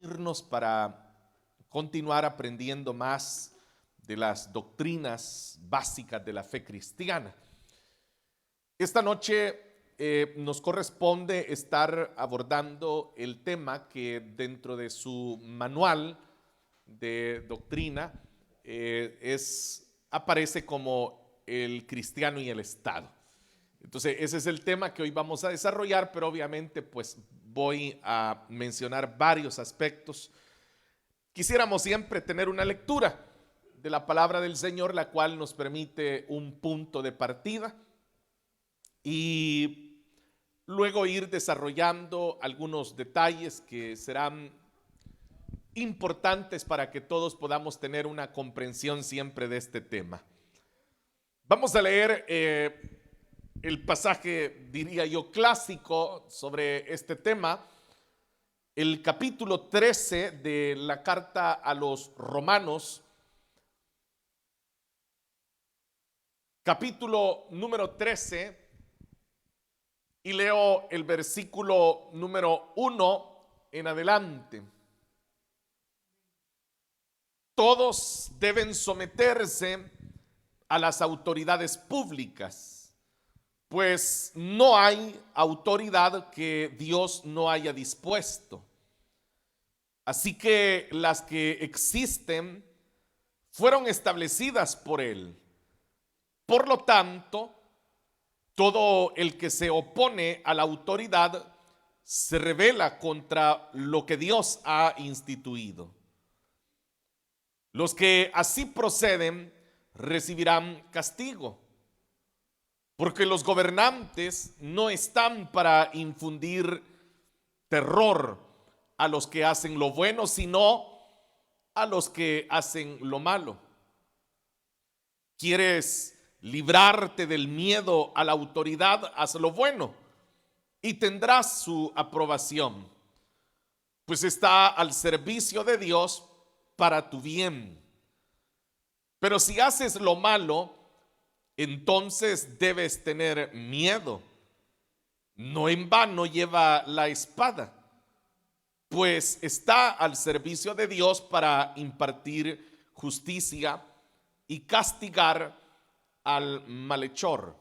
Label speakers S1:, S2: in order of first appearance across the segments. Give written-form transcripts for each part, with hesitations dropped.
S1: Irnos para continuar aprendiendo más de las doctrinas básicas de la fe cristiana. Esta noche nos corresponde estar abordando el tema que dentro de su manual de doctrina aparece como el cristiano y el Estado. Entonces ese es el tema que hoy vamos a desarrollar, pero obviamente pues voy a mencionar varios aspectos. Quisiéramos siempre tener una lectura de la palabra del Señor, la cual nos permite un punto de partida y luego ir desarrollando algunos detalles que serán importantes para que todos podamos tener una comprensión siempre de este tema. Vamos a leer el pasaje, diría yo, clásico sobre este tema, el capítulo 13 de la carta a los Romanos, capítulo número 13, y leo el versículo número 1 en adelante. Todos deben someterse a las autoridades públicas, pues no hay autoridad que Dios no haya dispuesto. Así que las que existen fueron establecidas por Él. Por lo tanto, todo el que se opone a la autoridad se rebela contra lo que Dios ha instituido. Los que así proceden recibirán castigo, porque los gobernantes no están para infundir terror a los que hacen lo bueno, sino a los que hacen lo malo. ¿Quieres librarte del miedo a la autoridad? Haz lo bueno y tendrás su aprobación, pues está al servicio de Dios para tu bien. Pero si haces lo malo, entonces debes tener miedo. No en vano lleva la espada, pues está al servicio de Dios para impartir justicia y castigar al malhechor.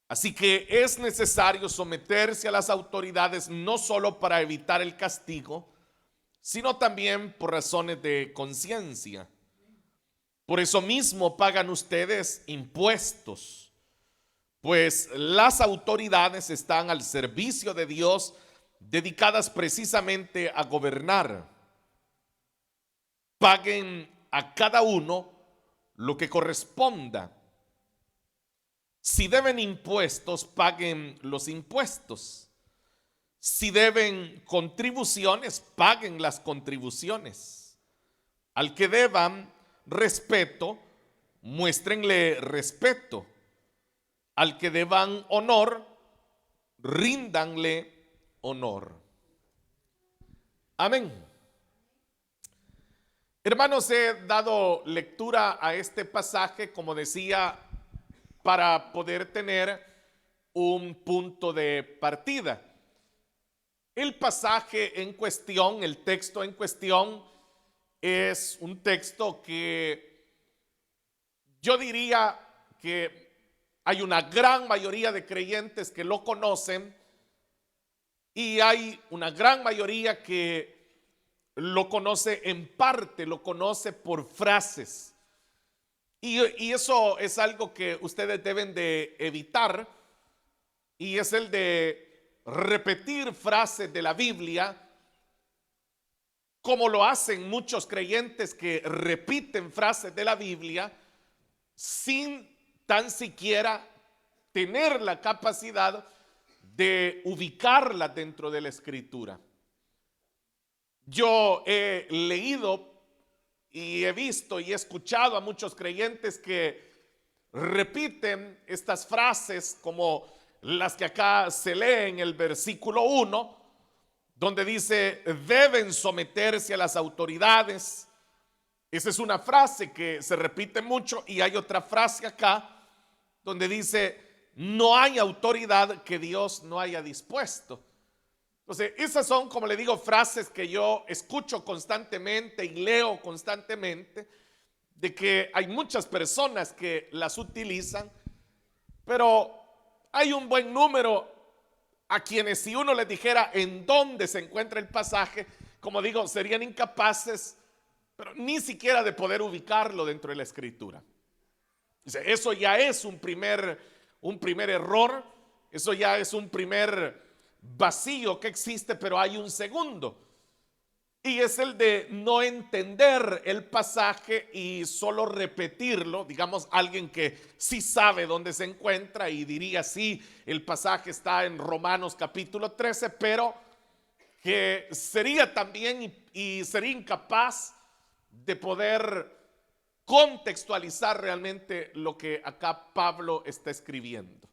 S1: Así que es necesario someterse a las autoridades no solo para evitar el castigo, sino también por razones de conciencia. Por eso mismo pagan ustedes impuestos, pues las autoridades están al servicio de Dios, dedicadas precisamente a gobernar. Paguen a cada uno lo que corresponda. Si deben impuestos, paguen los impuestos. Si deben contribuciones, paguen las contribuciones. Al que deban respeto, muéstrenle respeto. Al que deban honor, ríndanle honor. Amén. Hermanos, he dado lectura a este pasaje, como decía, para poder tener un punto de partida. El pasaje en cuestión, el texto en cuestión, es un texto que yo diría que hay una gran mayoría de creyentes que lo conocen y hay una gran mayoría que lo conoce en parte, lo conoce por frases. Y eso es algo que ustedes deben de evitar, y es el de repetir frases de la Biblia, como lo hacen muchos creyentes que repiten frases de la Biblia sin tan siquiera tener la capacidad de ubicarlas dentro de la Escritura. Yo he leído y he visto y he escuchado a muchos creyentes que repiten estas frases como las que acá se lee en el versículo 1, donde dice: deben someterse a las autoridades. Esa es una frase que se repite mucho, y hay otra frase acá donde dice: no hay autoridad que Dios no haya dispuesto. Entonces, esas son, como le digo, frases que yo escucho constantemente y leo constantemente, de que hay muchas personas que las utilizan, pero hay un buen número a quienes, si uno les dijera en dónde se encuentra el pasaje, como digo, serían incapaces, pero ni siquiera de poder ubicarlo dentro de la escritura. Dice, eso ya es un primer error, eso ya es un primer vacío que existe, pero hay un segundo. Y es el de no entender el pasaje y solo repetirlo. Digamos, alguien que sí sabe dónde se encuentra y diría, sí, el pasaje está en Romanos capítulo 13, pero que sería también y sería incapaz de poder contextualizar realmente lo que acá Pablo está escribiendo.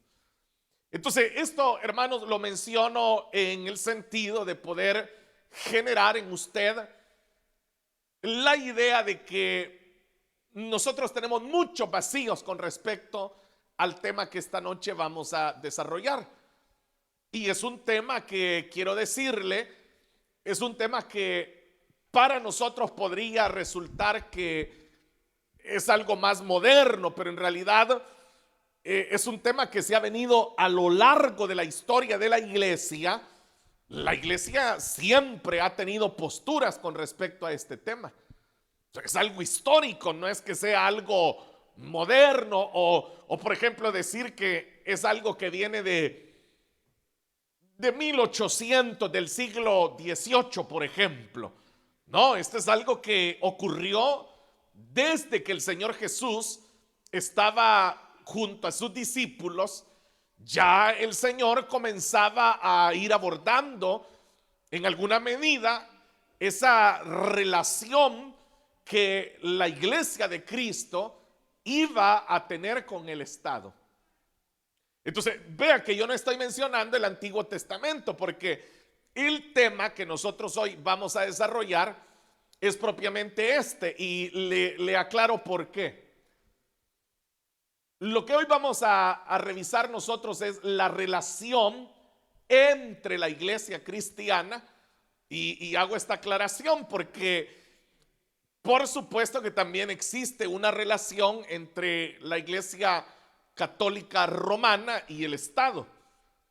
S1: Entonces, esto, hermanos, lo menciono en el sentido de poder generar en usted la idea de que nosotros tenemos muchos vacíos con respecto al tema que esta noche vamos a desarrollar. Y es un tema que, quiero decirle, es un tema que para nosotros podría resultar que es algo más moderno, pero en realidad es un tema que se ha venido a lo largo de la historia de la iglesia. La iglesia siempre ha tenido posturas con respecto a este tema. Es algo histórico, no es que sea algo moderno o por ejemplo decir que es algo que viene de 1800, del siglo XVIII, por ejemplo. No, esto es algo que ocurrió desde que el Señor Jesús estaba junto a sus discípulos. Ya el Señor comenzaba a ir abordando en alguna medida esa relación que la iglesia de Cristo iba a tener con el Estado. Entonces, vea que yo no estoy mencionando el Antiguo Testamento, porque el tema que nosotros hoy vamos a desarrollar es propiamente este, y le aclaro por qué. Lo que hoy vamos a revisar nosotros es la relación entre la iglesia cristiana, y hago esta aclaración porque por supuesto que también existe una relación entre la iglesia católica romana y el Estado.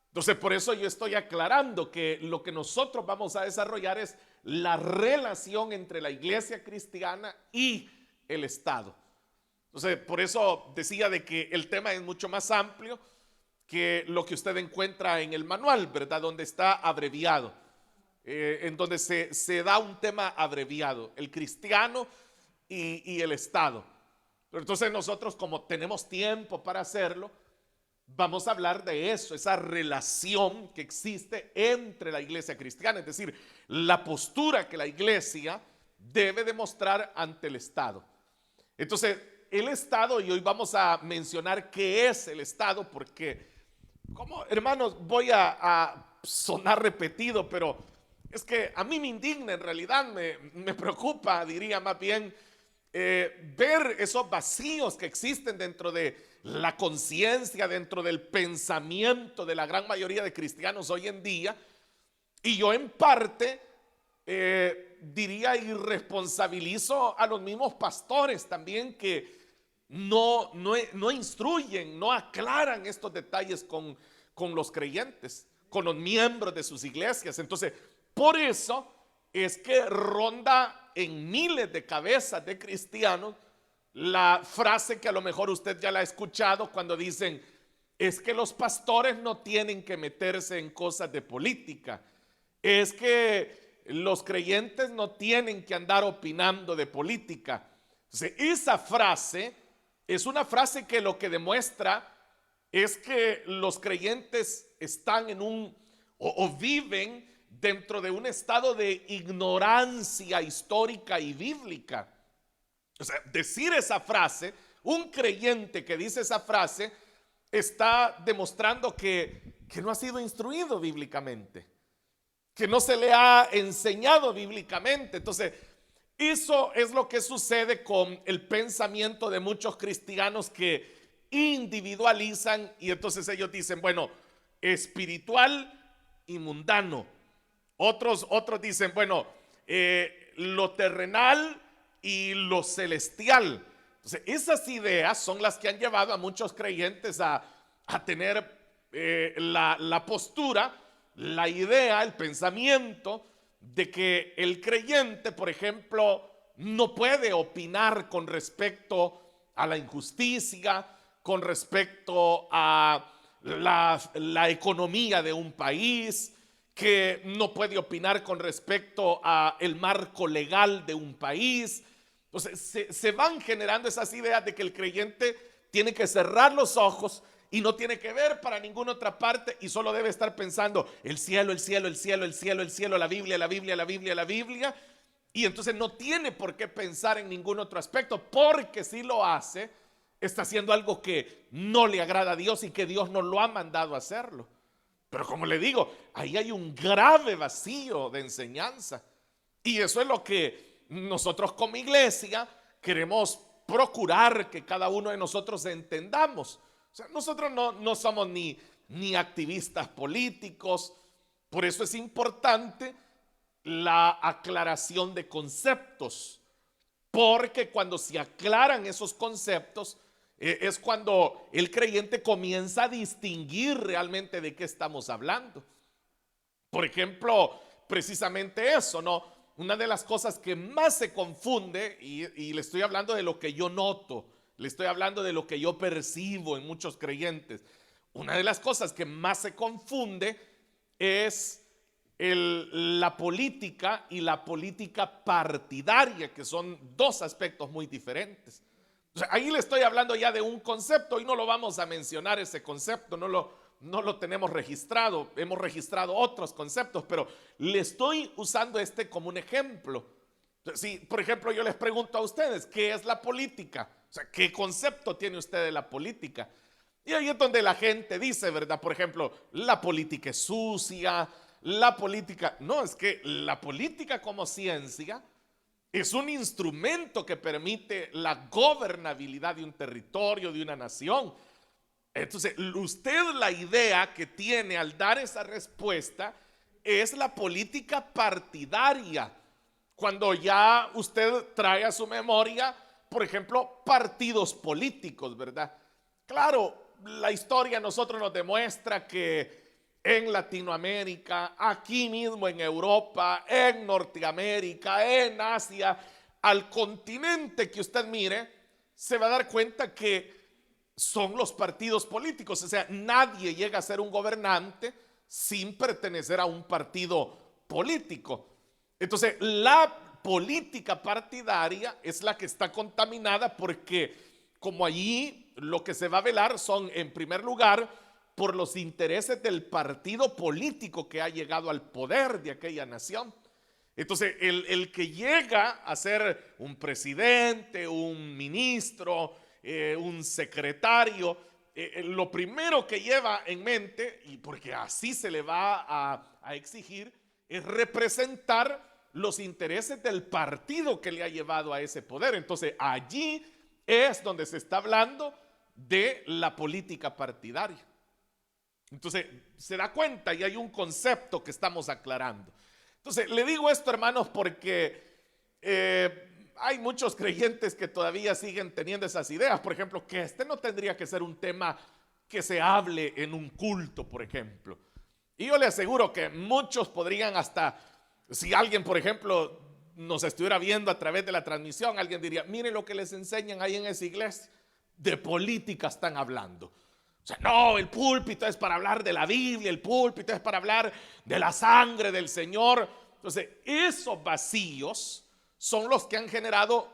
S1: Entonces, por eso yo estoy aclarando que lo que nosotros vamos a desarrollar es la relación entre la iglesia cristiana y el Estado. Entonces, por eso decía de que el tema es mucho más amplio que lo que usted encuentra en el manual, ¿verdad? Donde está abreviado, en donde se da un tema abreviado, el cristiano y el Estado. Pero entonces nosotros, como tenemos tiempo para hacerlo, vamos a hablar de eso, esa relación que existe entre la iglesia cristiana, es decir, la postura que la iglesia debe demostrar ante el Estado. Entonces, el Estado, y hoy vamos a mencionar qué es el Estado, porque, como hermanos, voy a sonar repetido, pero es que a mí me indigna, en realidad me preocupa, diría más bien, ver esos vacíos que existen dentro de la conciencia, dentro del pensamiento de la gran mayoría de cristianos hoy en día. Y yo en parte diría y responsabilizo a los mismos pastores también que no instruyen, no aclaran estos detalles con los creyentes, con los miembros de sus iglesias. Entonces, por eso es que ronda en miles de cabezas de cristianos la frase que a lo mejor usted ya la ha escuchado cuando dicen, es que los pastores no tienen que meterse en cosas de política, es que los creyentes no tienen que andar opinando de política. Entonces, esa frase es una frase que lo que demuestra es que los creyentes están en o viven dentro de un estado de ignorancia histórica y bíblica. O sea, decir esa frase, un creyente que dice esa frase, está demostrando que no ha sido instruido bíblicamente, que no se le ha enseñado bíblicamente. Entonces, eso es lo que sucede con el pensamiento de muchos cristianos que individualizan y entonces ellos dicen, bueno, espiritual y mundano. Otros dicen, bueno, lo terrenal y lo celestial. Entonces, esas ideas son las que han llevado a muchos creyentes a tener la postura, la idea, el pensamiento de que el creyente, por ejemplo, no puede opinar con respecto a la injusticia, con respecto a la economía de un país, que no puede opinar con respecto a el marco legal de un país. Entonces se van generando esas ideas de que el creyente tiene que cerrar los ojos y no tiene que ver para ninguna otra parte y solo debe estar pensando el cielo, el cielo, el cielo, el cielo, el cielo, la Biblia, la Biblia, la Biblia, la Biblia. Y entonces no tiene por qué pensar en ningún otro aspecto, porque si lo hace, está haciendo algo que no le agrada a Dios y que Dios no lo ha mandado a hacerlo. Pero como le digo, ahí hay un grave vacío de enseñanza. Y eso es lo que nosotros como iglesia queremos procurar que cada uno de nosotros entendamos. O sea, nosotros no somos ni activistas políticos. Por eso es importante la aclaración de conceptos. Porque cuando se aclaran esos conceptos, es cuando el creyente comienza a distinguir realmente de qué estamos hablando. Por ejemplo, precisamente eso, ¿no? Una de las cosas que más se confunde, y le estoy hablando de lo que yo noto, le estoy hablando de lo que yo percibo en muchos creyentes. Una de las cosas que más se confunde es la política y la política partidaria, que son dos aspectos muy diferentes. O sea, ahí le estoy hablando ya de un concepto y no lo vamos a mencionar ese concepto, no lo tenemos registrado, hemos registrado otros conceptos, pero le estoy usando este como un ejemplo. Si, por ejemplo, yo les pregunto a ustedes, ¿qué es la política? O sea, ¿qué concepto tiene usted de la política? Y ahí es donde la gente dice, ¿verdad? Por ejemplo, la política es sucia, la política, no, es que la política como ciencia es un instrumento que permite la gobernabilidad de un territorio, de una nación. Entonces, usted la idea que tiene al dar esa respuesta es la política partidaria. Cuando ya usted trae a su memoria, por ejemplo, partidos políticos, ¿verdad? Claro, la historia a nosotros nos demuestra que en Latinoamérica, aquí mismo en Europa, en Norteamérica, en Asia, al continente que usted mire, se va a dar cuenta que son los partidos políticos. O sea, nadie llega a ser un gobernante sin pertenecer a un partido político. Entonces, la política partidaria es la que está contaminada porque como allí lo que se va a velar son, en primer lugar, por los intereses del partido político que ha llegado al poder de aquella nación. Entonces, el que llega a ser un presidente, un ministro, un secretario, lo primero que lleva en mente, y porque así se le va a exigir, es representar los intereses del partido que le ha llevado a ese poder. Entonces, allí es donde se está hablando de la política partidaria. Entonces, se da cuenta y hay un concepto que estamos aclarando. Entonces, le digo esto, hermanos, porque hay muchos creyentes que todavía siguen teniendo esas ideas. Por ejemplo, que este no tendría que ser un tema que se hable en un culto, por ejemplo. Y yo le aseguro que muchos podrían hasta, si alguien, por ejemplo, nos estuviera viendo a través de la transmisión, alguien diría, miren lo que les enseñan ahí en esa iglesia, de política están hablando. O sea, no, el púlpito es para hablar de la Biblia, el púlpito es para hablar de la sangre del Señor. Entonces, esos vacíos son los que han generado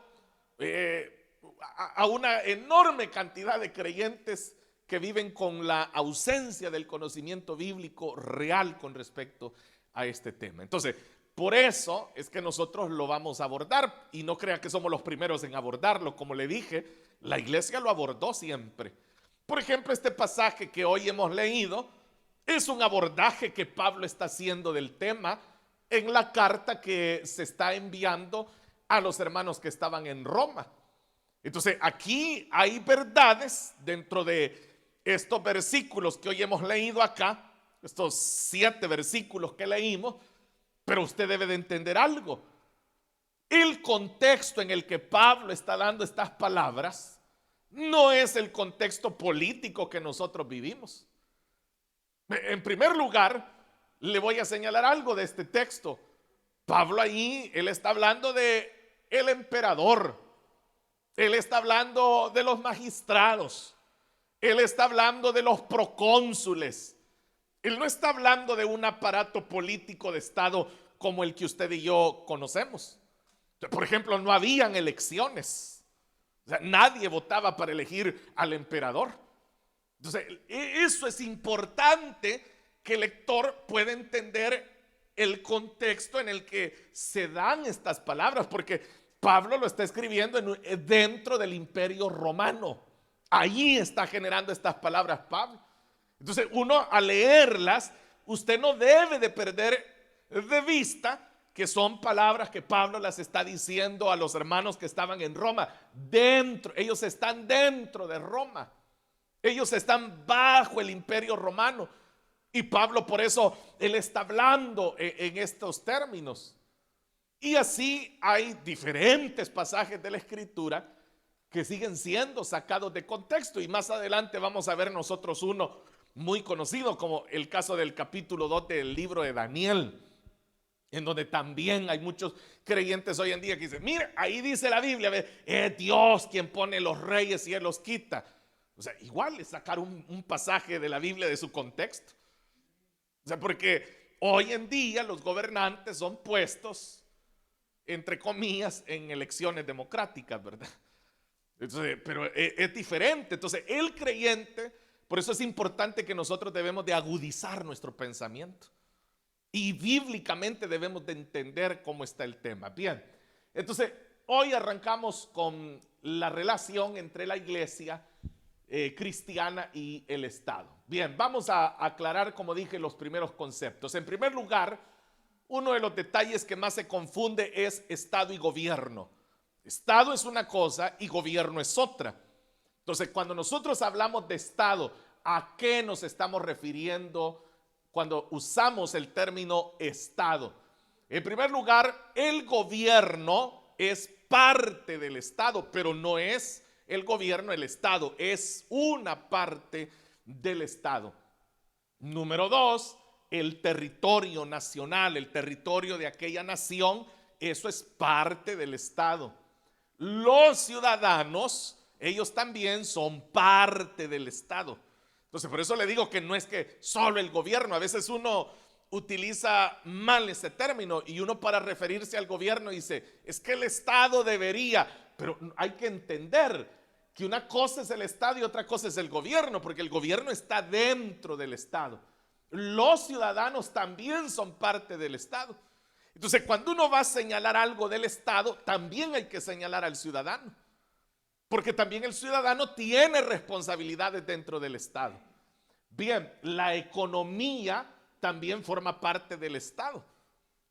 S1: a una enorme cantidad de creyentes que viven con la ausencia del conocimiento bíblico real con respecto a este tema. Entonces, por eso es que nosotros lo vamos a abordar, y no crea que somos los primeros en abordarlo. Como le dije, la iglesia lo abordó siempre. Por ejemplo, este pasaje que hoy hemos leído es un abordaje que Pablo está haciendo del tema en la carta que se está enviando a los hermanos que estaban en Roma. Entonces, aquí hay verdades dentro de estos versículos que hoy hemos leído acá, estos 7 versículos que leímos, Pero usted debe de entender algo. El contexto en el que Pablo está dando estas palabras no es el contexto político que nosotros vivimos. En primer lugar, le voy a señalar algo de este texto. Pablo ahí, él está hablando de el emperador, él está hablando de los magistrados, él está hablando de los procónsules. Él no está hablando de un aparato político de Estado como el que usted y yo conocemos. Por ejemplo, no habían elecciones. O sea, nadie votaba para elegir al emperador. Entonces, eso es importante que el lector pueda entender el contexto en el que se dan estas palabras, porque Pablo lo está escribiendo dentro del Imperio Romano. Allí está generando estas palabras Pablo. Entonces, uno al leerlas, usted no debe de perder de vista que son palabras que Pablo las está diciendo a los hermanos que estaban en Roma. Ellos están dentro de Roma. Ellos están bajo el Imperio Romano. Y Pablo, por eso, él está hablando en estos términos. Y así hay diferentes pasajes de la Escritura que siguen siendo sacados de contexto. Y más adelante vamos a ver nosotros uno muy conocido, como el caso del capítulo 2 del libro de Daniel, en donde también hay muchos creyentes hoy en día que dicen: mira, ahí dice la Biblia, es Dios quien pone los reyes y Él los quita. O sea, igual es sacar un pasaje de la Biblia de su contexto. O sea, porque hoy en día los gobernantes son puestos, entre comillas, en elecciones democráticas, ¿verdad? Entonces, pero es diferente. Entonces, el creyente, por eso es importante que nosotros debemos de agudizar nuestro pensamiento. Y bíblicamente debemos de entender cómo está el tema. Bien, entonces hoy arrancamos con la relación entre la iglesia cristiana y el Estado. Bien, vamos a aclarar, como dije, los primeros conceptos. En primer lugar, uno de los detalles que más se confunde es Estado y gobierno. Estado es una cosa y gobierno es otra. Entonces, cuando nosotros hablamos de Estado, ¿a qué nos estamos refiriendo cuando usamos el término Estado? En primer lugar, el gobierno es parte del Estado, pero no es el gobierno el Estado, es una parte del Estado. Número dos, el territorio nacional, el territorio de aquella nación, eso es parte del Estado. Los ciudadanos, ellos también son parte del Estado. Entonces, por eso le digo que no es que solo el gobierno. A veces uno utiliza mal ese término y uno, para referirse al gobierno, dice: es que el Estado debería. Pero hay que entender que una cosa es el Estado y otra cosa es el gobierno, porque el gobierno está dentro del Estado. Los ciudadanos también son parte del Estado. Entonces, cuando uno va a señalar algo del Estado, también hay que señalar al ciudadano, porque también el ciudadano tiene responsabilidades dentro del Estado. Bien, la economía también forma parte del Estado.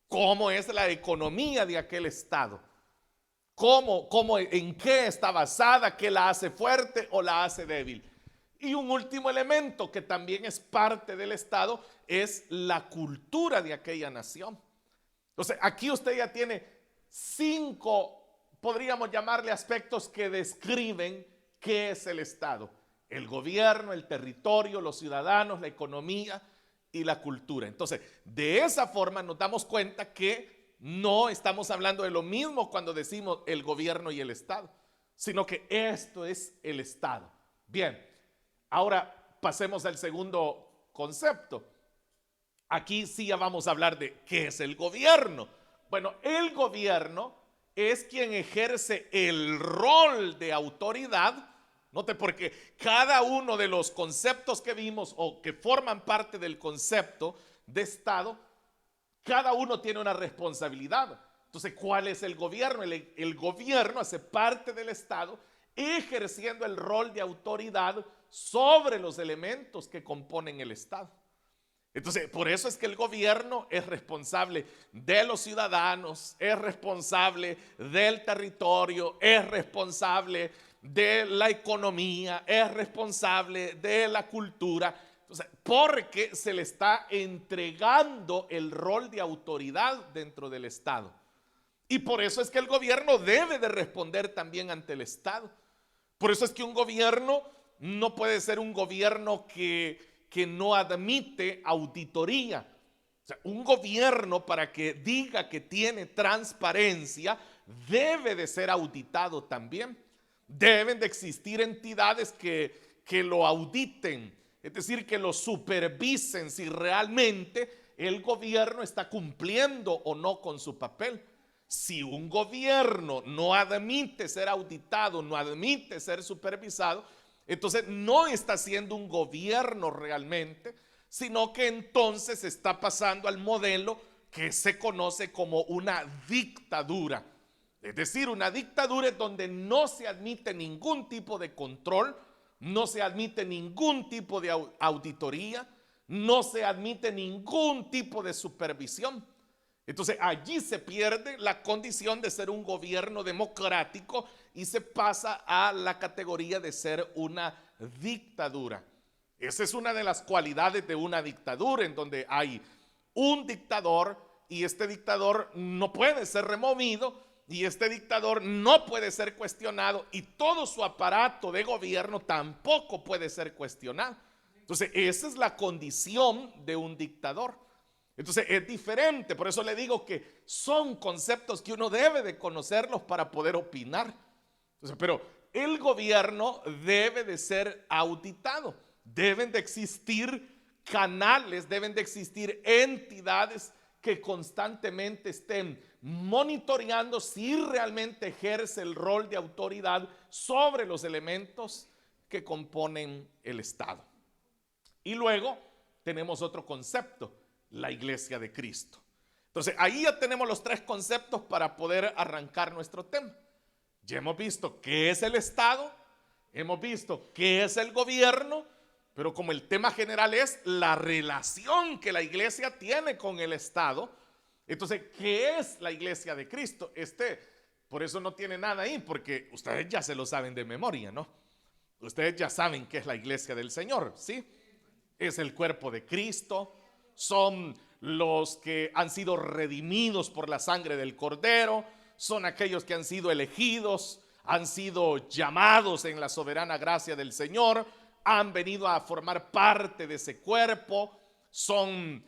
S1: ¿Cómo es la economía de aquel Estado? ¿En qué está basada? ¿Qué la hace fuerte o la hace débil? Y un último elemento que también es parte del Estado es la cultura de aquella nación. Entonces, aquí usted ya tiene 5, podríamos llamarle, aspectos que describen qué es el Estado: el gobierno, el territorio, los ciudadanos, la economía y la cultura. Entonces, de esa forma nos damos cuenta que no estamos hablando de lo mismo cuando decimos el gobierno y el Estado, sino que esto es el Estado. Bien, ahora pasemos al segundo concepto. Aquí sí ya vamos a hablar de qué es el gobierno. Bueno, el gobierno es quien ejerce el rol de autoridad. Note, porque cada uno de los conceptos que vimos o que forman parte del concepto de Estado, cada uno tiene una responsabilidad. Entonces, ¿cuál es el gobierno? El gobierno hace parte del Estado, ejerciendo el rol de autoridad sobre los elementos que componen el Estado. Entonces, por eso es que el gobierno es responsable de los ciudadanos, es responsable del territorio, es responsable de la economía, es responsable de la cultura. Entonces, porque se le está entregando el rol de autoridad dentro del Estado. Y por eso es que el gobierno debe de responder también ante el Estado. Por eso es que un gobierno no puede ser un gobierno que no admite auditoría. O sea, un gobierno, para que diga que tiene transparencia, debe de ser auditado también. Deben de existir entidades que lo auditen, es decir, que lo supervisen si realmente el gobierno está cumpliendo o no con su papel. Si un gobierno no admite ser auditado, no admite ser supervisado, entonces no está siendo un gobierno realmente, sino que entonces está pasando al modelo que se conoce como una dictadura. Es decir, una dictadura es donde no se admite ningún tipo de control, no se admite ningún tipo de auditoría, no se admite ningún tipo de supervisión. Entonces allí se pierde la condición de ser un gobierno democrático y se pasa a la categoría de ser una dictadura. Esa es una de las cualidades de una dictadura, en donde hay un dictador y este dictador no puede ser removido y este dictador no puede ser cuestionado y todo su aparato de gobierno tampoco puede ser cuestionado. Entonces esa es la condición de un dictador. Entonces es diferente, por eso le digo que son conceptos que uno debe de conocerlos para poder opinar. Entonces, pero el gobierno debe de ser auditado, deben de existir canales, deben de existir entidades que constantemente estén monitoreando si realmente ejerce el rol de autoridad sobre los elementos que componen el Estado. Y luego tenemos otro concepto, la iglesia de Cristo. Entonces ahí ya tenemos los tres conceptos para poder arrancar nuestro tema. Ya hemos visto qué es el Estado, hemos visto qué es el gobierno, pero como el tema general es la relación que la iglesia tiene con el Estado, entonces, ¿qué es la iglesia de Cristo? Por eso no tiene nada ahí, porque ustedes ya se lo saben de memoria, ¿no? Ustedes ya saben qué es la iglesia del Señor, ¿sí? Es el cuerpo de Cristo, son los que han sido redimidos por la sangre del Cordero, son aquellos que han sido elegidos, han sido llamados en la soberana gracia del Señor, han venido a formar parte de ese cuerpo, son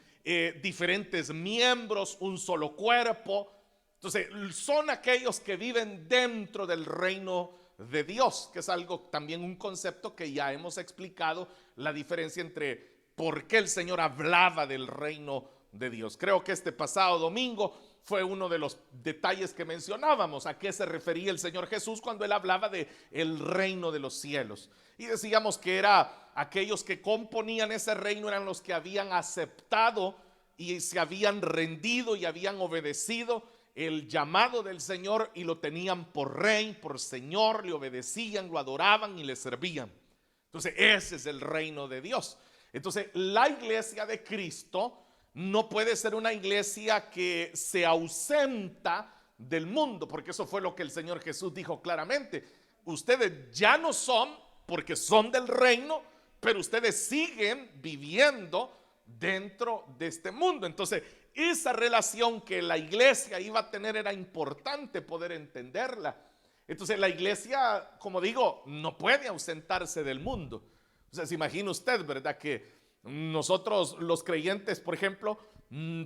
S1: diferentes miembros, un solo cuerpo. Entonces son aquellos que viven dentro del reino de Dios, que es algo también un concepto que ya hemos explicado, la diferencia entre por qué el Señor hablaba del reino de Dios. Creo que este pasado domingo fue uno de los detalles que mencionábamos, a qué se refería el Señor Jesús cuando él hablaba de el reino de los cielos. Y decíamos que era aquellos que componían ese reino, eran los que habían aceptado y se habían rendido y habían obedecido el llamado del Señor y lo tenían por rey, por Señor, le obedecían, lo adoraban y le servían. Entonces ese es el reino de Dios. Entonces la iglesia de Cristo no puede ser una iglesia que se ausenta del mundo, porque eso fue lo que el Señor Jesús dijo claramente. Ustedes ya no son, porque son del reino, pero ustedes siguen viviendo dentro de este mundo. Entonces, esa relación que la iglesia iba a tener era importante poder entenderla. Entonces, la iglesia, como digo, no puede ausentarse del mundo. O sea, se imagina usted, ¿verdad? Que nosotros los creyentes, por ejemplo,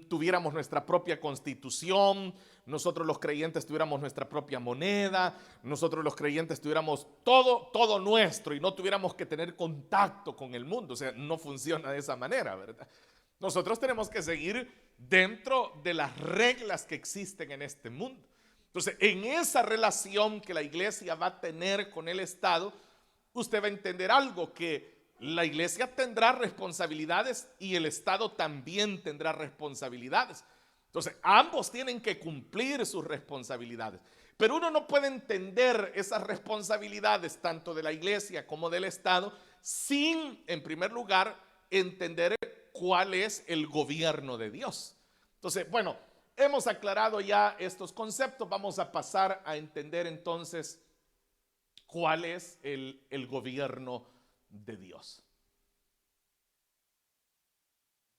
S1: tuviéramos nuestra propia constitución, nosotros los creyentes tuviéramos nuestra propia moneda, nosotros los creyentes tuviéramos todo nuestro y no tuviéramos que tener contacto con el mundo. O sea, no funciona de esa manera, ¿verdad? Nosotros tenemos que seguir dentro de las reglas que existen en este mundo. Entonces, en esa relación que la iglesia va a tener con el Estado, usted va a entender algo, que la iglesia tendrá responsabilidades y el Estado también tendrá responsabilidades. Entonces, ambos tienen que cumplir sus responsabilidades. Pero uno no puede entender esas responsabilidades tanto de la iglesia como del Estado sin, en primer lugar, entender cuál es el gobierno de Dios. Entonces, bueno, hemos aclarado ya estos conceptos. Vamos a pasar a entender entonces cuál es el gobierno de Dios.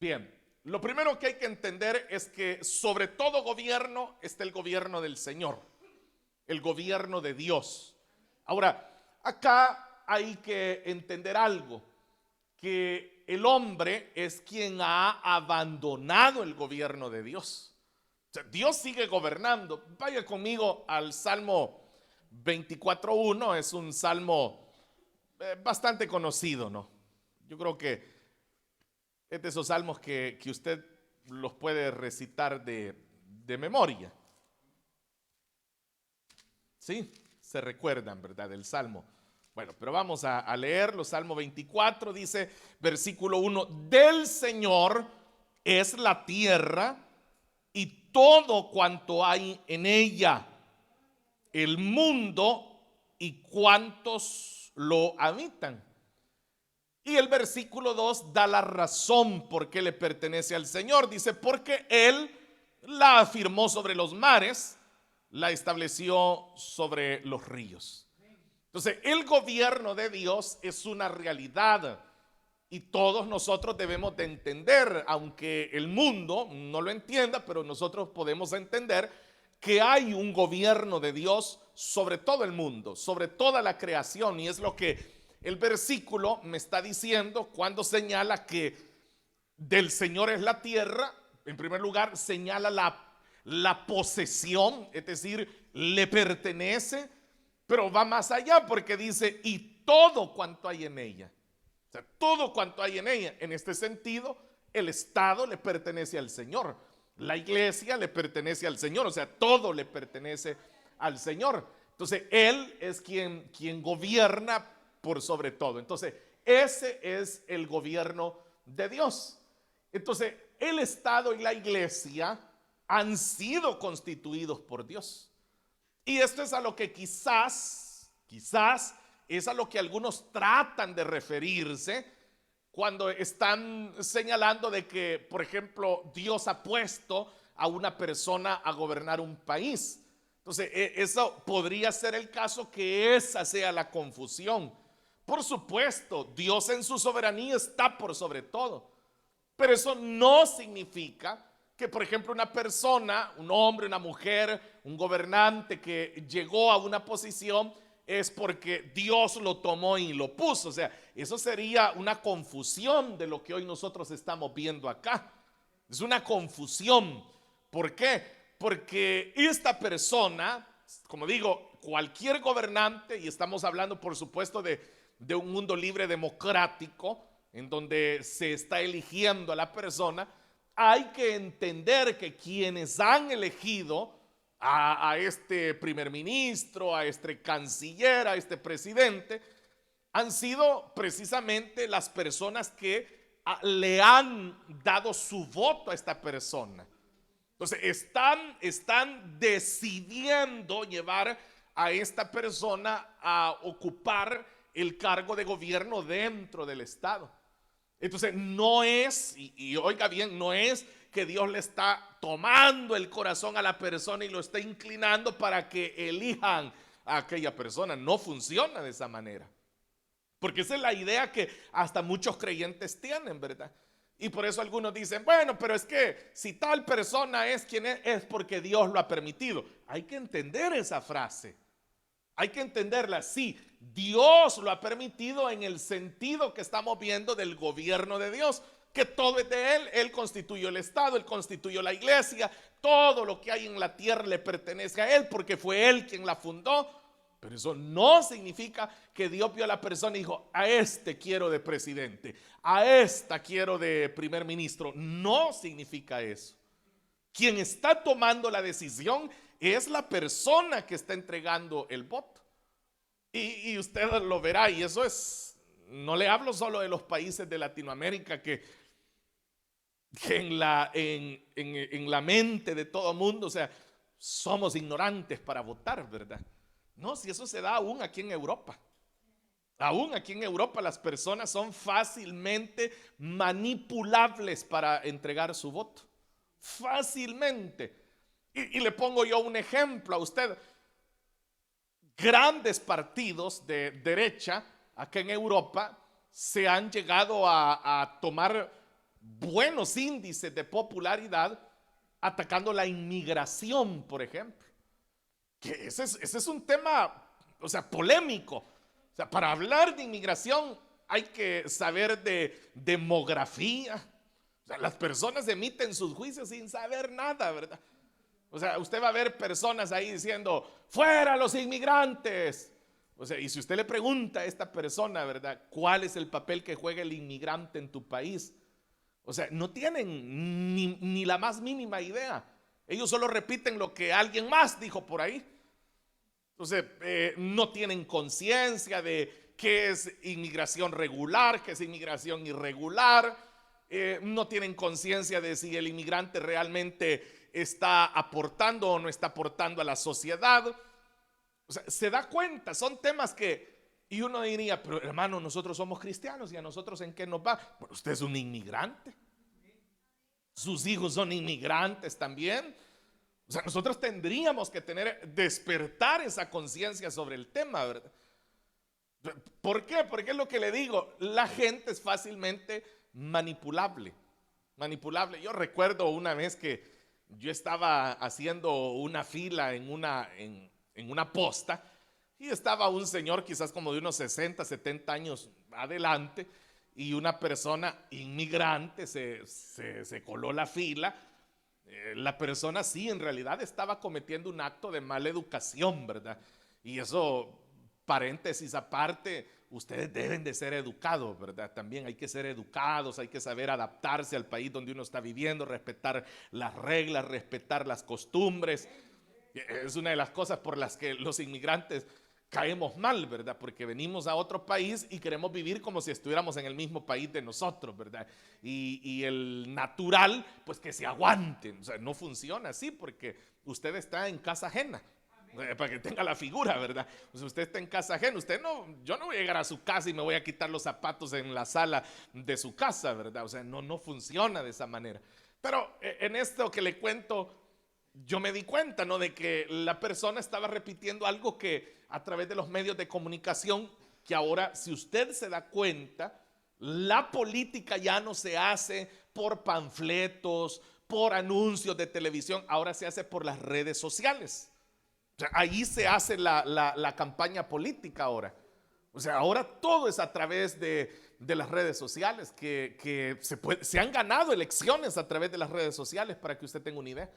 S1: Bien, lo primero que hay que entender es que sobre todo gobierno está el gobierno del Señor, el gobierno de Dios. Ahora, acá hay que entender algo, que el hombre es quien ha abandonado el gobierno de Dios. O sea, Dios sigue gobernando. Vaya conmigo al Salmo 24:1, es un salmo bastante conocido, ¿no? Yo creo que es de esos salmos que usted los puede recitar de memoria. ¿Sí? Se recuerdan, ¿verdad? Del salmo. Bueno, pero vamos a leerlo. Salmo 24 dice, versículo 1, del Señor es la tierra y todo cuanto hay en ella, el mundo y cuantos lo habitan. Y el versículo 2 da la razón por qué le pertenece al Señor. Dice, porque Él la afirmó sobre los mares, la estableció sobre los ríos. Entonces, el gobierno de Dios es una realidad y todos nosotros debemos de entender, aunque el mundo no lo entienda, pero nosotros podemos entender que hay un gobierno de Dios sobre todo el mundo, sobre toda la creación, y es lo que el versículo me está diciendo cuando señala que del Señor es la tierra. En primer lugar, señala la posesión, es decir, le pertenece, pero va más allá porque dice, y todo cuanto hay en ella. O sea, todo cuanto hay en ella. En este sentido, el Estado le pertenece al Señor. La iglesia le pertenece al Señor. O sea, todo le pertenece al Señor. Entonces, Él es quien gobierna por sobre todo. Entonces, ese es el gobierno de Dios. Entonces, el Estado y la iglesia han sido constituidos por Dios. Y esto es a lo que quizás es a lo que algunos tratan de referirse cuando están señalando de que, por ejemplo, Dios ha puesto a una persona a gobernar un país. Entonces, eso podría ser el caso, que esa sea la confusión. Por supuesto, Dios en su soberanía está por sobre todo, pero eso no significa que, por ejemplo, una persona, un hombre, una mujer, un gobernante que llegó a una posición es porque Dios lo tomó y lo puso. O sea, eso sería una confusión de lo que hoy nosotros estamos viendo acá. Es una confusión. ¿Por qué? Porque esta persona, como digo, cualquier gobernante, y estamos hablando por supuesto de un mundo libre democrático, en donde se está eligiendo a la persona, hay que entender que quienes han elegido a este primer ministro, a este canciller, a este presidente, han sido precisamente las personas que le han dado su voto a esta persona. Entonces, están decidiendo llevar a esta persona a ocupar el cargo de gobierno dentro del Estado. Entonces, no es, y oiga bien, no es que Dios le está tomando el corazón a la persona y lo está inclinando para que elijan a aquella persona. No funciona de esa manera. Porque esa es la idea que hasta muchos creyentes tienen, ¿verdad? Y por eso algunos dicen, bueno, pero es que si tal persona es quien es porque Dios lo ha permitido. Hay que entender esa frase. Hay que entenderla. Sí, Dios lo ha permitido en el sentido que estamos viendo del gobierno de Dios, que todo es de Él. Él constituyó el Estado, Él constituyó la iglesia. Todo lo que hay en la tierra le pertenece a Él porque fue Él quien la fundó. Pero eso no significa que Dios vio a la persona y dijo, a este quiero de presidente, a esta quiero de primer ministro. No significa eso. Quien está tomando la decisión es la persona que está entregando el voto. Y usted lo verá, y eso es, no le hablo solo de los países de Latinoamérica que en la mente de todo mundo, o sea, somos ignorantes para votar, ¿verdad? No, si eso se da aún aquí en Europa. Aún aquí en Europa las personas son fácilmente manipulables para entregar su voto. Fácilmente. Y le pongo yo un ejemplo a usted. Grandes partidos de derecha acá en Europa se han llegado a tomar buenos índices de popularidad atacando la inmigración, por ejemplo. Que ese es un tema, o sea, polémico. O sea, para hablar de inmigración hay que saber de demografía. O sea, las personas emiten sus juicios sin saber nada, ¿verdad? O sea, usted va a ver personas ahí diciendo, fuera los inmigrantes. O sea, y si usted le pregunta a esta persona, ¿verdad?, ¿cuál es el papel que juega el inmigrante en tu país? O sea, no tienen ni la más mínima idea. Ellos solo repiten lo que alguien más dijo por ahí. Entonces, no tienen conciencia de qué es inmigración regular, qué es inmigración irregular. No tienen conciencia de si el inmigrante realmente está aportando o no está aportando a la sociedad. O sea, se da cuenta, son temas y uno diría, pero hermano, nosotros somos cristianos y a nosotros ¿en qué nos va? Bueno, usted es un inmigrante. Sus hijos son inmigrantes también. O sea, nosotros tendríamos que despertar esa conciencia sobre el tema, ¿verdad? ¿Por qué? Porque es lo que le digo, la gente es fácilmente manipulable. Yo recuerdo una vez que yo estaba haciendo una fila en una posta y estaba un señor quizás como de unos 60, 70 años adelante y una persona inmigrante se coló la fila. La persona sí, en realidad estaba cometiendo un acto de mala educación, ¿verdad? Y eso, paréntesis aparte, ustedes deben de ser educados, ¿verdad? También hay que ser educados, hay que saber adaptarse al país donde uno está viviendo, respetar las reglas, respetar las costumbres. Es una de las cosas por las que los inmigrantes caemos mal, ¿verdad? Porque venimos a otro país y queremos vivir como si estuviéramos en el mismo país de nosotros, ¿verdad? Y el natural, pues que se aguanten. O sea, no funciona así porque usted está en casa ajena. Para que tenga la figura, ¿verdad? O sea, usted está en casa ajena, yo no voy a llegar a su casa y me voy a quitar los zapatos en la sala de su casa, ¿verdad? O sea, no funciona de esa manera. Pero en esto que le cuento, yo me di cuenta, ¿no?, de que la persona estaba repitiendo algo que a través de los medios de comunicación, que ahora, si usted se da cuenta, la política ya no se hace por panfletos, por anuncios de televisión, ahora se hace por las redes sociales. O sea, ahí se hace la campaña política ahora. O sea, ahora todo es a través de las redes sociales, que se han ganado elecciones a través de las redes sociales, para que usted tenga una idea.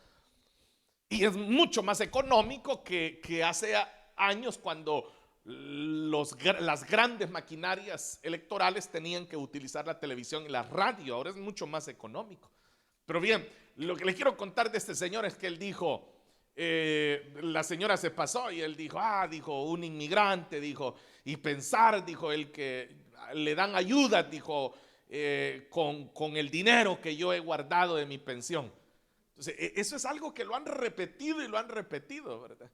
S1: Y es mucho más económico que hace años, cuando las grandes maquinarias electorales tenían que utilizar la televisión y la radio. Ahora es mucho más económico. Pero bien, lo que le quiero contar de este señor es que él dijo, la señora se pasó y él dijo, dijo, un inmigrante, dijo, y pensar, dijo él, que le dan ayuda, dijo, con el dinero que yo he guardado de mi pensión. Entonces, eso es algo que lo han repetido y lo han repetido, ¿verdad?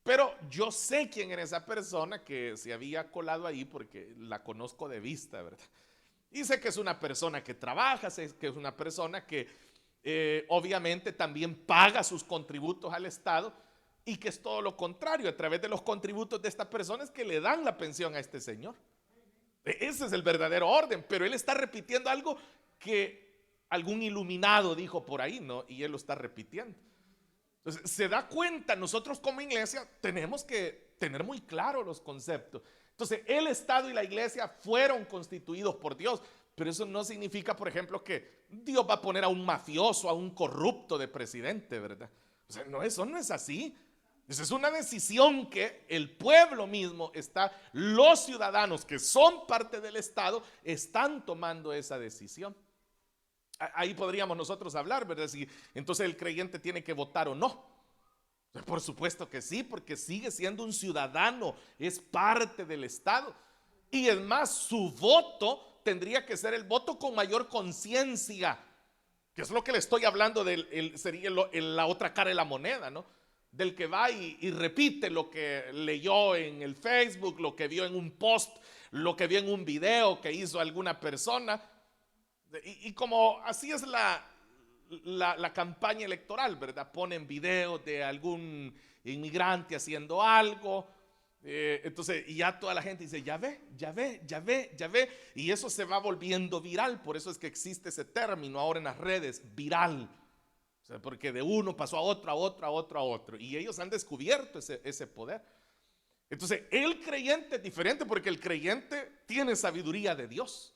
S1: Pero yo sé quién era esa persona que se había colado ahí, porque la conozco de vista, ¿verdad? Y sé que es una persona que trabaja, sé que es una persona que obviamente también paga sus contributos al Estado, y que es todo lo contrario, a través de los contributos de esta persona es que le dan la pensión a este señor. Ese es el verdadero orden, pero él está repitiendo algo que algún iluminado dijo por ahí, ¿no? Y él lo está repitiendo. Entonces, se da cuenta, nosotros como iglesia tenemos que tener muy claros los conceptos. Entonces, el Estado y la iglesia fueron constituidos por Dios, pero eso no significa, por ejemplo, que Dios va a poner a un mafioso, a un corrupto de presidente, ¿verdad? O sea, no, eso no es así. Esa es una decisión que el pueblo mismo los ciudadanos que son parte del Estado están tomando esa decisión. Ahí podríamos nosotros hablar, ¿verdad? Si entonces el creyente tiene que votar o no. Por supuesto que sí, porque sigue siendo un ciudadano, es parte del Estado. Y es más, su voto tendría que ser el voto con mayor conciencia, que es lo que le estoy hablando, sería la otra cara de la moneda, ¿no? Del que va y repite lo que leyó en el Facebook, lo que vio en un post, lo que vio en un video que hizo alguna persona. Y como así es la campaña electoral, ¿verdad? Ponen videos de algún inmigrante haciendo algo, Entonces, y ya toda la gente dice, ya ve, ya ve, ya ve, ya ve. Y eso se va volviendo viral. Por eso es que existe ese término ahora en las redes, viral. O sea, porque de uno pasó a otro, a otro, a otro, a otro. Y ellos han descubierto ese poder. Entonces, el creyente es diferente porque el creyente tiene sabiduría de Dios.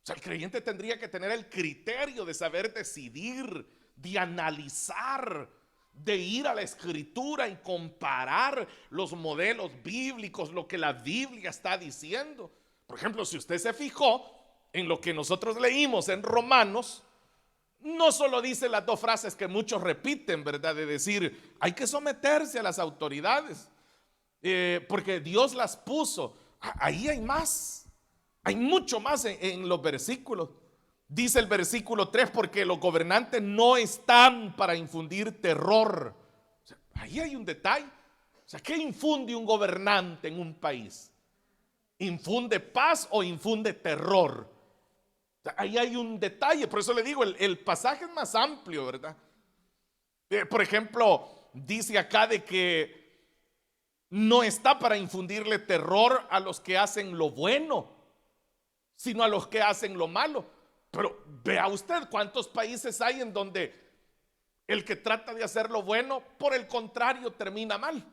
S1: O sea, el creyente tendría que tener el criterio de saber decidir, de analizar, de ir a la escritura y comparar los modelos bíblicos, lo que la Biblia está diciendo. Por ejemplo, si usted se fijó en lo que nosotros leímos en Romanos, no solo dice las dos frases que muchos repiten, ¿verdad? De decir, hay que someterse a las autoridades, porque Dios las puso. Ahí hay más, hay mucho más en los versículos. Dice el versículo 3, porque los gobernantes no están para infundir terror. O sea, ahí hay un detalle. O sea, ¿qué infunde un gobernante en un país? ¿Infunde paz o infunde terror? O sea, ahí hay un detalle. Por eso le digo, el pasaje es más amplio, ¿verdad? Por ejemplo, dice acá de que no está para infundirle terror a los que hacen lo bueno, sino a los que hacen lo malo. Pero vea usted cuántos países hay en donde el que trata de hacer lo bueno, por el contrario, termina mal.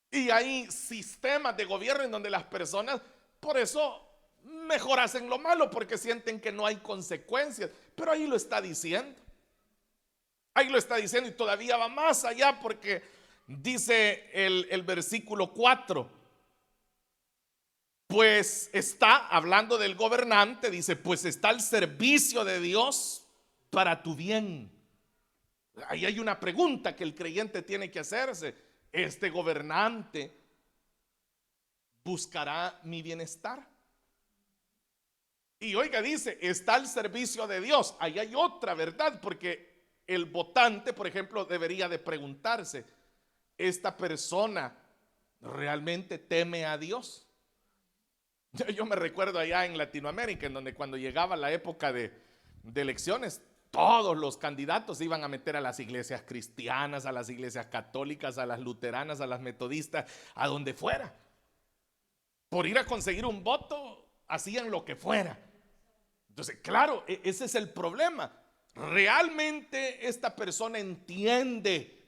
S1: Y hay sistemas de gobierno en donde las personas, por eso, mejor hacen lo malo, porque sienten que no hay consecuencias. Pero ahí lo está diciendo. Ahí lo está diciendo y todavía va más allá, porque dice el versículo 4. Pues está hablando del gobernante, dice, pues está al servicio de Dios para tu bien. Ahí hay una pregunta que el creyente tiene que hacerse. ¿Este gobernante buscará mi bienestar? Y oiga, dice, está al servicio de Dios. Ahí hay otra verdad, porque el votante, por ejemplo, debería de preguntarse, ¿esta persona realmente teme a Dios? Yo me recuerdo allá en Latinoamérica, en donde cuando llegaba la época de elecciones, todos los candidatos se iban a meter a las iglesias cristianas, a las iglesias católicas, a las luteranas, a las metodistas, a donde fuera. Por ir a conseguir un voto, hacían lo que fuera. Entonces, claro, ese es el problema. Realmente esta persona entiende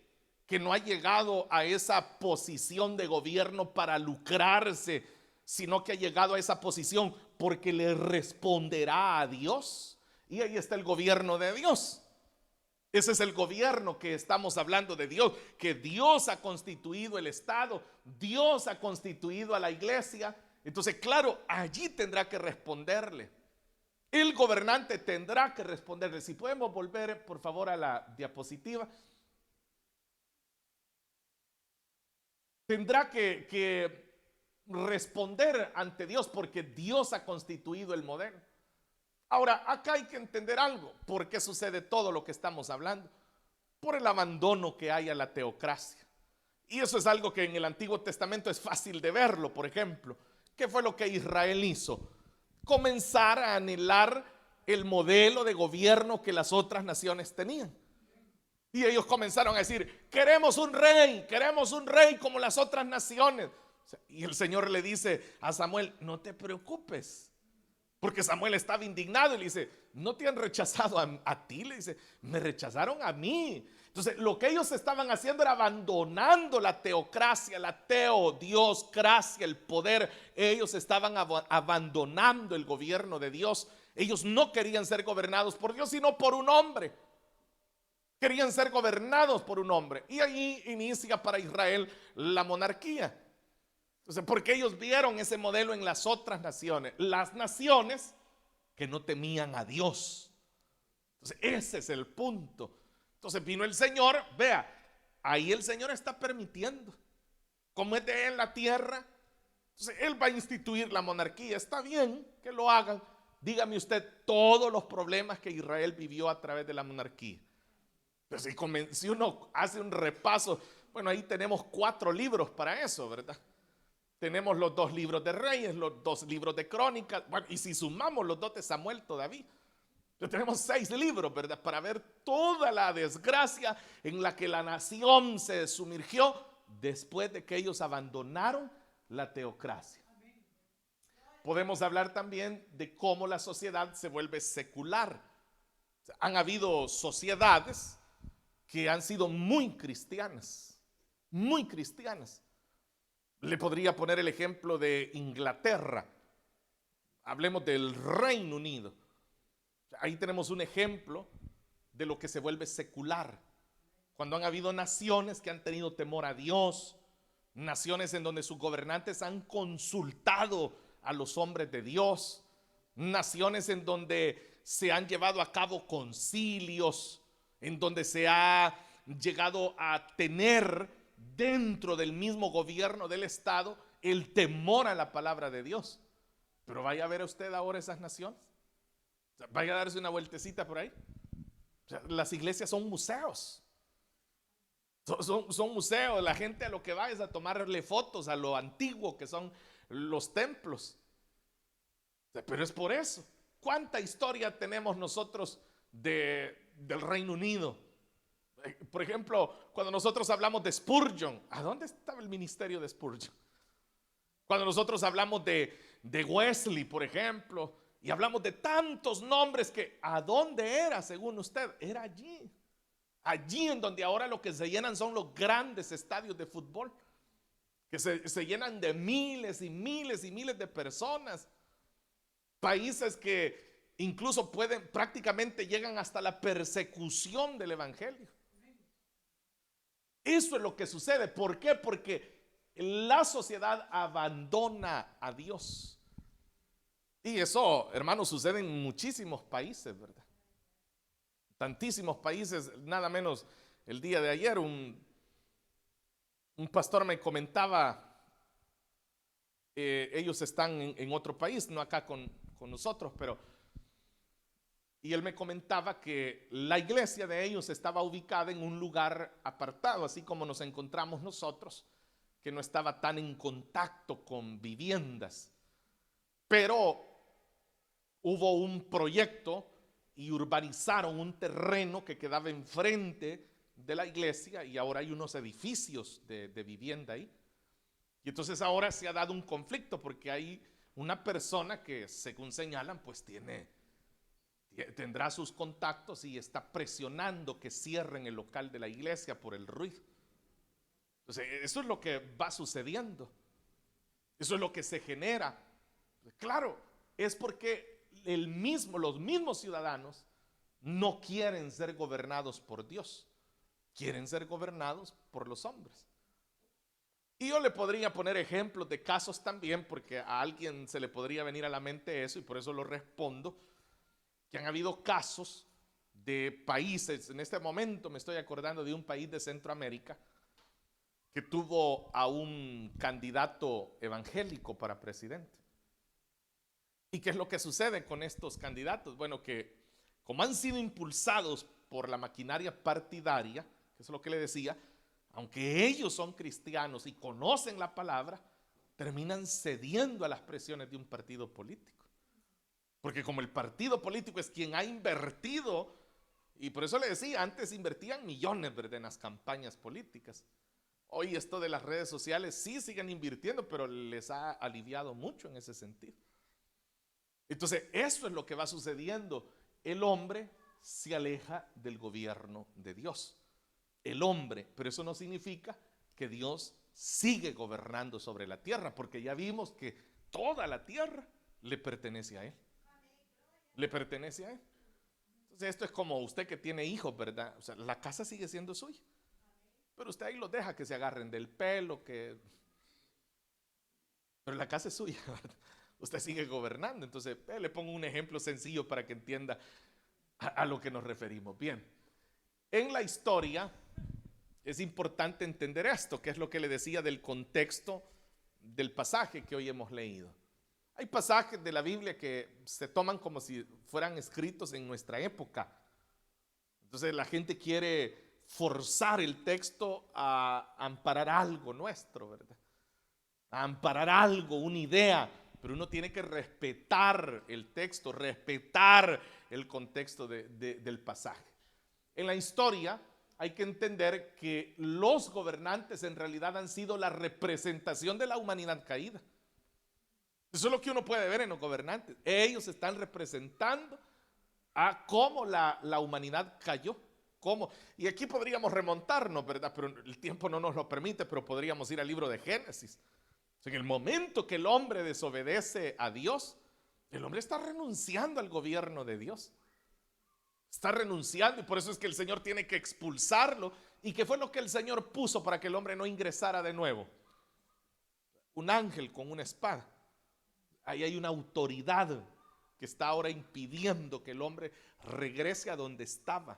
S1: que no ha llegado a esa posición de gobierno para lucrarse, sino que ha llegado a esa posición porque le responderá a Dios. Y ahí está el gobierno de Dios. Ese es el gobierno que estamos hablando de Dios, que Dios ha constituido el Estado, Dios ha constituido a la iglesia. Entonces, claro, allí tendrá que responderle. El gobernante tendrá que responderle. Si podemos volver, por favor, a la diapositiva. Tendrá que responder ante Dios porque Dios ha constituido el modelo. Ahora, acá hay que entender algo. ¿Por qué sucede todo lo que estamos hablando? Por el abandono que hay a la teocracia. Y eso es algo que en el Antiguo Testamento es fácil de verlo. Por ejemplo, ¿qué fue lo que Israel hizo? Comenzar a anhelar el modelo de gobierno que las otras naciones tenían. Y ellos comenzaron a decir, queremos un rey como las otras naciones. Y el Señor le dice a Samuel, no te preocupes, porque Samuel estaba indignado y le dice, no te han rechazado a ti, le dice, me rechazaron a mí. Entonces lo que ellos estaban haciendo era abandonando la teocracia, la Dioscracia, el poder. Ellos estaban abandonando el gobierno de Dios. Ellos no querían ser gobernados por Dios, sino por un hombre. Querían ser gobernados por un hombre. Y ahí inicia para Israel la monarquía. Entonces, porque ellos vieron ese modelo en las otras naciones, las naciones que no temían a Dios. Entonces, ese es el punto. Entonces vino el Señor, vea, ahí el Señor está permitiendo, como es de Él la tierra. Entonces Él va a instituir la monarquía. Está bien que lo hagan. Dígame usted todos los problemas que Israel vivió a través de la monarquía. Pero si uno hace un repaso, bueno, ahí tenemos 4 libros para eso, ¿verdad? Tenemos los 2 libros de Reyes, los 2 libros de Crónicas, bueno, y si sumamos los 2 de Samuel todavía, tenemos 6 libros, ¿verdad? Para ver toda la desgracia en la que la nación se sumergió después de que ellos abandonaron la teocracia. Podemos hablar también de cómo la sociedad se vuelve secular. Han habido sociedades que han sido muy cristianas, muy cristianas. Le podría poner el ejemplo de Inglaterra. Hablemos del Reino Unido. Ahí tenemos un ejemplo de lo que se vuelve secular. Cuando han habido naciones que han tenido temor a Dios, naciones en donde sus gobernantes han consultado a los hombres de Dios, naciones en donde se han llevado a cabo concilios, en donde se ha llegado a tener dentro del mismo gobierno del Estado el temor a la palabra de Dios. Pero vaya a ver usted ahora esas naciones, vaya a darse una vueltecita por ahí. Las iglesias son museos. Son museos. La gente a lo que va es a tomarle fotos a lo antiguo que son los templos. Pero es por eso. ¿Cuánta historia tenemos nosotros del Reino Unido? Por ejemplo, cuando nosotros hablamos de Spurgeon, ¿a dónde estaba el ministerio de Spurgeon? Cuando nosotros hablamos de Wesley, por ejemplo, y hablamos de tantos nombres que, ¿a dónde era según usted? Era allí. Allí en donde ahora lo que se llenan son los grandes estadios de fútbol, que se llenan de miles y miles y miles de personas. Países que incluso prácticamente llegan hasta la persecución del evangelio. Eso es lo que sucede. ¿Por qué? Porque la sociedad abandona a Dios. Y eso, hermanos, sucede en muchísimos países, ¿verdad? Tantísimos países. Nada menos el día de ayer un pastor me comentaba, ellos están en otro país, no acá con nosotros, y él me comentaba que la iglesia de ellos estaba ubicada en un lugar apartado, así como nos encontramos nosotros, que no estaba tan en contacto con viviendas, pero hubo un proyecto y urbanizaron un terreno que quedaba enfrente de la iglesia, y ahora hay unos edificios de vivienda ahí. Y entonces ahora se ha dado un conflicto porque hay una persona que, según señalan, pues tendrá sus contactos y está presionando que cierren el local de la iglesia por el ruido. Entonces, eso es lo que va sucediendo. Eso es lo que se genera. Claro, es porque los mismos ciudadanos no quieren ser gobernados por Dios, quieren ser gobernados por los hombres. Y yo le podría poner ejemplos de casos también, porque a alguien se le podría venir a la mente eso, y por eso lo respondo, que han habido casos de países. En este momento me estoy acordando de un país de Centroamérica que tuvo a un candidato evangélico para presidente. ¿Y qué es lo que sucede con estos candidatos? Bueno, que como han sido impulsados por la maquinaria partidaria, que es lo que le decía, aunque ellos son cristianos y conocen la palabra, terminan cediendo a las presiones de un partido político. Porque como el partido político es quien ha invertido, y por eso le decía, antes invertían millones, ¿verdad?, en las campañas políticas. Hoy esto de las redes sociales sí siguen invirtiendo, pero les ha aliviado mucho en ese sentido. Entonces, eso es lo que va sucediendo. El hombre se aleja del gobierno de Dios. El hombre, pero eso no significa que Dios sigue gobernando sobre la tierra, porque ya vimos que toda la tierra le pertenece a Él. Le pertenece a Él. Entonces esto es como usted que tiene hijos, ¿verdad? O sea, la casa sigue siendo suya, pero usted ahí los deja que se agarren del pelo, pero la casa es suya, ¿verdad? Usted sigue gobernando. Entonces le pongo un ejemplo sencillo para que entienda a lo que nos referimos. Bien, en la historia es importante entender esto, que es lo que le decía del contexto del pasaje que hoy hemos leído. Hay pasajes de la Biblia que se toman como si fueran escritos en nuestra época. Entonces la gente quiere forzar el texto a amparar algo nuestro, ¿verdad? A amparar algo, una idea, pero uno tiene que respetar el texto, respetar el contexto del pasaje. En la historia hay que entender que los gobernantes en realidad han sido la representación de la humanidad caída. Eso es lo que uno puede ver en los gobernantes. Ellos están representando a cómo la humanidad cayó. ¿Cómo? Y aquí podríamos remontarnos, ¿verdad? Pero el tiempo no nos lo permite, pero podríamos ir al libro de Génesis. O sea, en el momento que el hombre desobedece a Dios, el hombre está renunciando al gobierno de Dios. Está renunciando, y por eso es que el Señor tiene que expulsarlo. ¿Y qué fue lo que el Señor puso para que el hombre no ingresara de nuevo? Un ángel con una espada. Ahí hay una autoridad que está ahora impidiendo que el hombre regrese a donde estaba.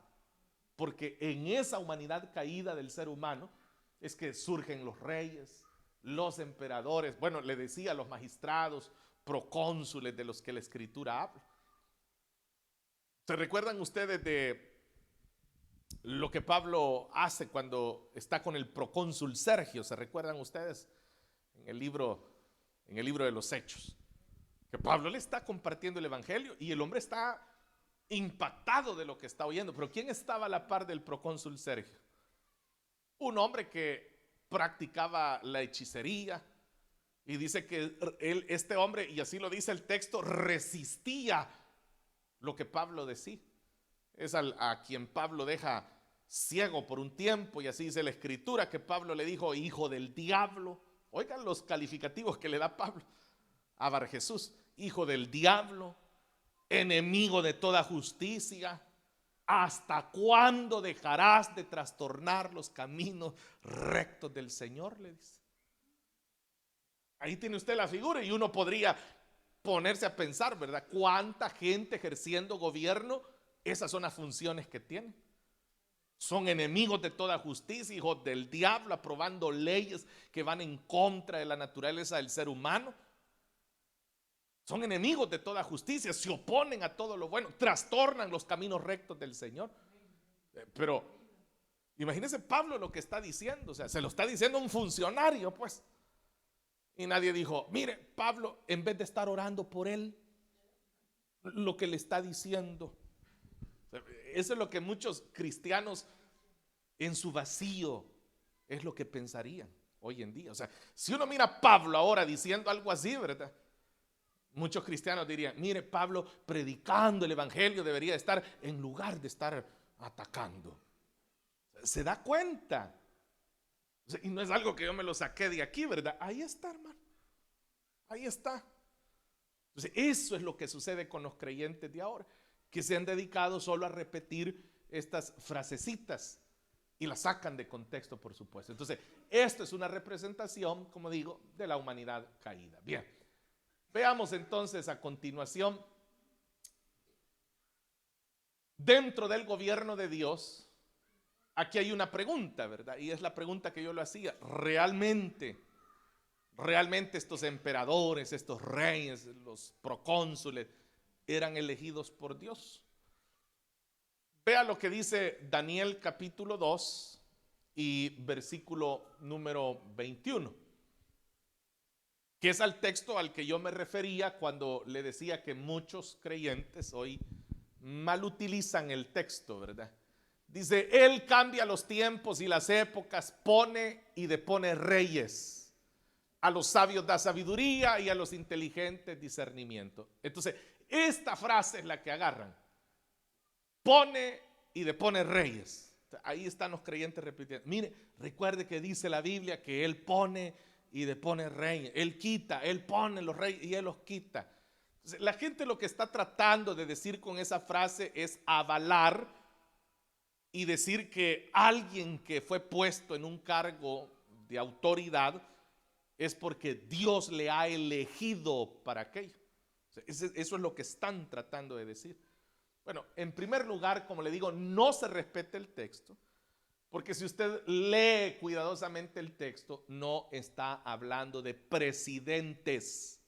S1: Porque en esa humanidad caída del ser humano es que surgen los reyes, los emperadores, bueno, le decía, los magistrados, procónsules de los que la Escritura habla. ¿Se recuerdan ustedes de lo que Pablo hace cuando está con el procónsul Sergio? ¿Se recuerdan ustedes en el libro de los Hechos? Que Pablo le está compartiendo el evangelio y el hombre está impactado de lo que está oyendo. Pero ¿quién estaba a la par del procónsul Sergio? Un hombre que practicaba la hechicería, y dice que este hombre, y así lo dice el texto, resistía lo que Pablo decía. Es a quien Pablo deja ciego por un tiempo, y así dice la Escritura que Pablo le dijo hijo del diablo. Oigan los calificativos que le da Pablo a Bar Jesús: hijo del diablo, enemigo de toda justicia. ¿Hasta cuándo dejarás de trastornar los caminos rectos del Señor?, le dice. Ahí tiene usted la figura, y uno podría ponerse a pensar, ¿verdad? ¿Cuánta gente ejerciendo gobierno? Esas son las funciones que tienen. Son enemigos de toda justicia, hijos del diablo, aprobando leyes que van en contra de la naturaleza del ser humano. Son enemigos de toda justicia, se oponen a todo lo bueno, trastornan los caminos rectos del Señor. Pero imagínense Pablo lo que está diciendo, o sea, se lo está diciendo un funcionario, pues. Y nadie dijo, mire, Pablo, en vez de estar orando por él, lo que le está diciendo. Eso es lo que muchos cristianos en su vacío es lo que pensarían hoy en día. O sea, si uno mira a Pablo ahora diciendo algo así, ¿verdad? Muchos cristianos dirían, mire, Pablo predicando el evangelio debería estar en lugar de estar atacando. ¿Se da cuenta? O sea, y no es algo que yo me lo saqué de aquí, ¿verdad? Ahí está, hermano. Ahí está. Entonces, eso es lo que sucede con los creyentes de ahora, que se han dedicado solo a repetir estas frasecitas y las sacan de contexto, por supuesto. Entonces, esto es una representación, como digo, de la humanidad caída. Bien, veamos entonces a continuación, dentro del gobierno de Dios, aquí hay una pregunta, ¿verdad? Y es la pregunta que yo lo hacía. ¿Realmente estos emperadores, estos reyes, los procónsules, eran elegidos por Dios? Vea lo que dice Daniel capítulo 2 y versículo número 21, que es al texto al que yo me refería cuando le decía que muchos creyentes hoy mal utilizan el texto, ¿verdad? Dice, Él cambia los tiempos y las épocas, pone y depone reyes. A los sabios da sabiduría y a los inteligentes discernimiento. Entonces, esta frase es la que agarran. Pone y depone reyes. Ahí están los creyentes repitiendo. Mire, recuerde que dice la Biblia que Él pone y depone reyes. Él quita, Él pone los reyes y Él los quita. Entonces, la gente lo que está tratando de decir con esa frase es avalar y decir que alguien que fue puesto en un cargo de autoridad es porque Dios le ha elegido para aquello. Eso es lo que están tratando de decir. Bueno, en primer lugar, como le digo, no se respeta el texto, porque si usted lee cuidadosamente el texto, no está hablando de presidentes.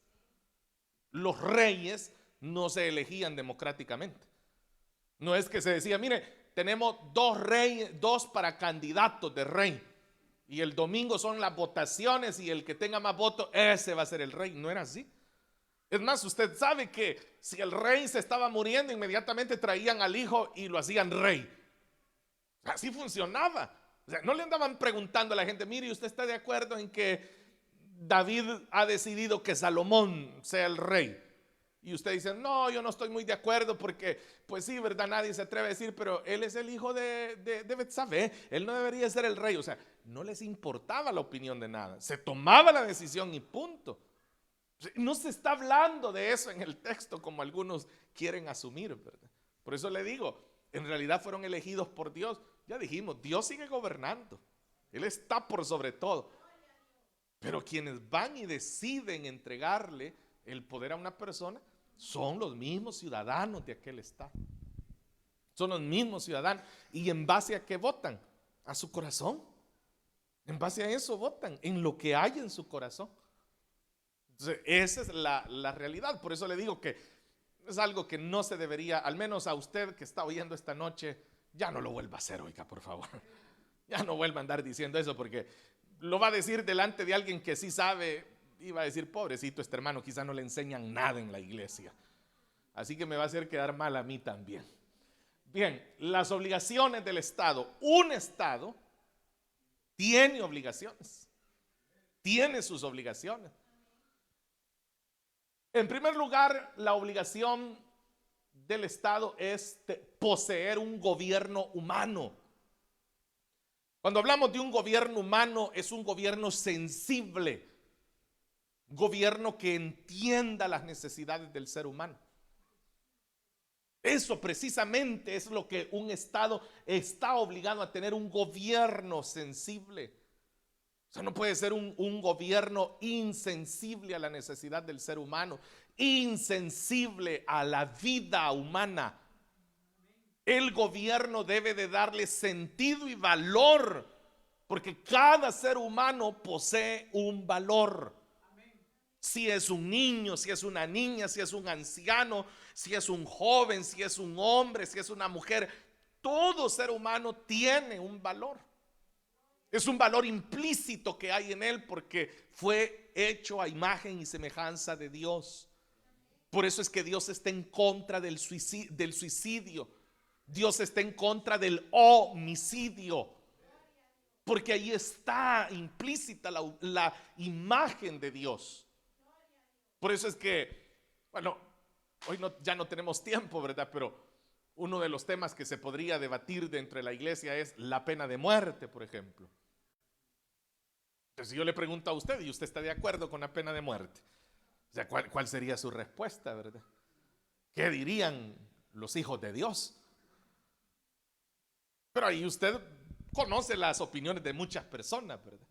S1: Los reyes no se elegían democráticamente. No es que se decía, mire, tenemos dos para candidatos de rey, y el domingo son las votaciones y el que tenga más votos, ese va a ser el rey. No era así. Es más, usted sabe que si el rey se estaba muriendo, inmediatamente traían al hijo y lo hacían rey. Así funcionaba. O sea, no le andaban preguntando a la gente, mire, ¿usted está de acuerdo en que David ha decidido que Salomón sea el rey? Y usted dice, no, yo no estoy muy de acuerdo porque, pues sí, ¿verdad? Nadie se atreve a decir, pero él es el hijo de Betsabé, él no debería ser el rey. O sea, no les importaba la opinión de nada, se tomaba la decisión y punto. No se está hablando de eso en el texto como algunos quieren asumir, ¿verdad? Por eso le digo, en realidad fueron elegidos por Dios. Ya dijimos, Dios sigue gobernando, Él está por sobre todo. Pero quienes van y deciden entregarle el poder a una persona son los mismos ciudadanos de aquel estado. Son los mismos ciudadanos. ¿Y en base a qué votan? A su corazón. En base a eso votan, en lo que hay en su corazón. Entonces, esa es la realidad. Por eso le digo que es algo que no se debería, al menos a usted que está oyendo esta noche, ya no lo vuelva a hacer, oiga, por favor. Ya no vuelva a andar diciendo eso, porque lo va a decir delante de alguien que sí sabe y va a decir, pobrecito este hermano, quizá no le enseñan nada en la iglesia. Así que me va a hacer quedar mal a mí también. Bien, las obligaciones del Estado. Un Estado tiene obligaciones, tiene sus obligaciones. En primer lugar, la obligación del Estado es poseer un gobierno humano. Cuando hablamos de un gobierno humano, es un gobierno sensible, un gobierno que entienda las necesidades del ser humano. Eso precisamente es lo que un Estado está obligado a tener, un gobierno sensible. O sea, no puede ser un gobierno insensible a la necesidad del ser humano, insensible a la vida humana. El gobierno debe de darle sentido y valor, porque cada ser humano posee un valor. Si es un niño, si es una niña, si es un anciano, si es un joven, si es un hombre, si es una mujer, todo ser humano tiene un valor. Es un valor implícito que hay en él porque fue hecho a imagen y semejanza de Dios. Por eso es que Dios está en contra del suicidio. Dios está en contra del homicidio. Porque ahí está implícita la imagen de Dios. Por eso es que, bueno, hoy ya no tenemos tiempo, ¿verdad? Pero uno de los temas que se podría debatir dentro de la iglesia es la pena de muerte, por ejemplo. Entonces, si yo le pregunto a usted y usted está de acuerdo con la pena de muerte, o sea, ¿cuál sería su respuesta, verdad? ¿Qué dirían los hijos de Dios? Pero ahí usted conoce las opiniones de muchas personas, ¿verdad?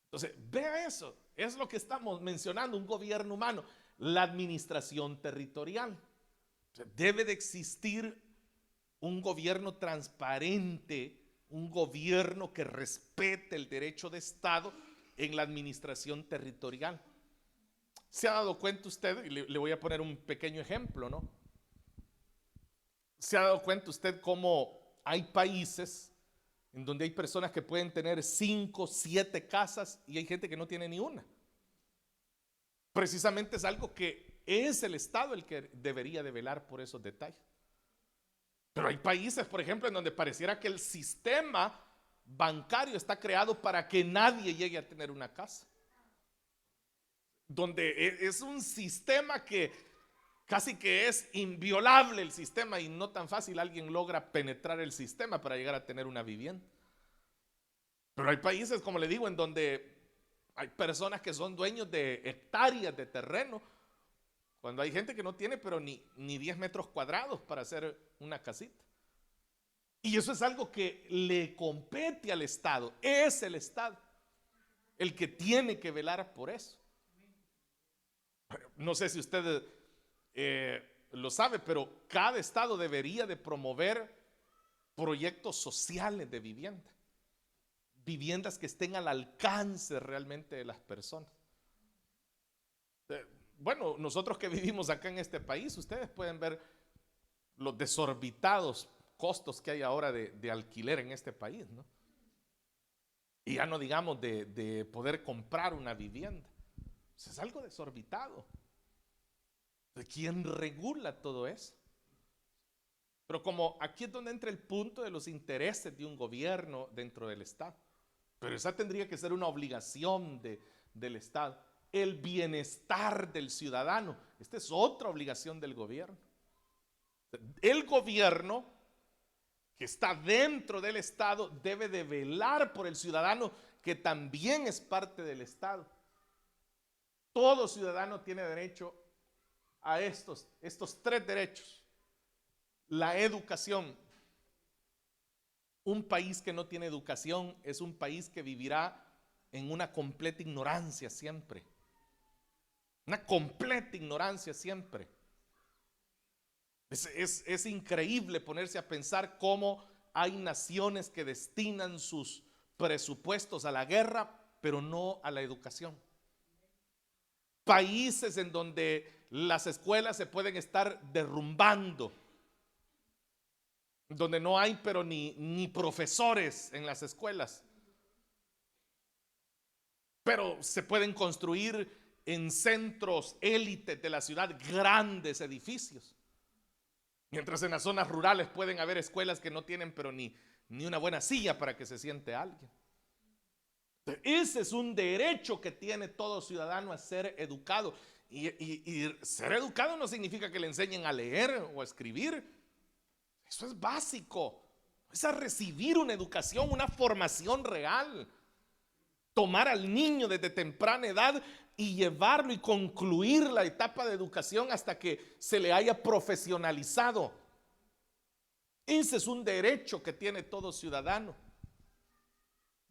S1: Entonces, vea eso, es lo que estamos mencionando, un gobierno humano, la administración territorial. O sea, debe de existir un gobierno transparente, un gobierno que respete el derecho de Estado en la administración territorial. ¿Se ha dado cuenta usted? Y le voy a poner un pequeño ejemplo, ¿no? ¿Se ha dado cuenta usted cómo hay países en donde hay personas que pueden tener 5, 7 casas y hay gente que no tiene ni una? Precisamente es algo que es el Estado el que debería de velar por esos detalles. Pero hay países, por ejemplo, en donde pareciera que el sistema bancario está creado para que nadie llegue a tener una casa. Donde es un sistema que casi que es inviolable el sistema y no tan fácil alguien logra penetrar el sistema para llegar a tener una vivienda. Pero hay países, como le digo, en donde hay personas que son dueños de hectáreas de terreno, cuando hay gente que no tiene pero ni 10 metros cuadrados para hacer una casita. Y eso es algo que le compete al Estado. Es el Estado el que tiene que velar por eso. No sé si usted lo sabe, pero cada estado debería de promover proyectos sociales de vivienda. Viviendas que estén al alcance realmente de las personas. Bueno, nosotros que vivimos acá en este país, ustedes pueden ver los desorbitados costos que hay ahora de alquiler en este país, ¿no? Y ya no digamos de poder comprar una vivienda. O sea, es algo desorbitado. ¿Quién regula todo eso? Pero como aquí es donde entra el punto de los intereses de un gobierno dentro del Estado. Pero esa tendría que ser una obligación del Estado. El bienestar del ciudadano. Esta es otra obligación del gobierno. El gobierno que está dentro del Estado debe de velar por el ciudadano que también es parte del Estado. Todo ciudadano tiene derecho a estos tres derechos. La educación. Un país que no tiene educación es un país que vivirá en una completa ignorancia siempre. Una completa ignorancia siempre. Es increíble ponerse a pensar cómo hay naciones que destinan sus presupuestos a la guerra, pero no a la educación. Países en donde las escuelas se pueden estar derrumbando, donde no hay pero ni profesores en las escuelas, pero se pueden construir en centros élites de la ciudad grandes edificios, mientras en las zonas rurales pueden haber escuelas que no tienen pero ni una buena silla para que se siente alguien. Ese es un derecho que tiene todo ciudadano a ser educado. Y ser educado no significa que le enseñen a leer o a escribir. Eso es básico. Es a recibir una educación, una formación real. Tomar al niño desde temprana edad y llevarlo y concluir la etapa de educación hasta que se le haya profesionalizado. Ese es un derecho que tiene todo ciudadano.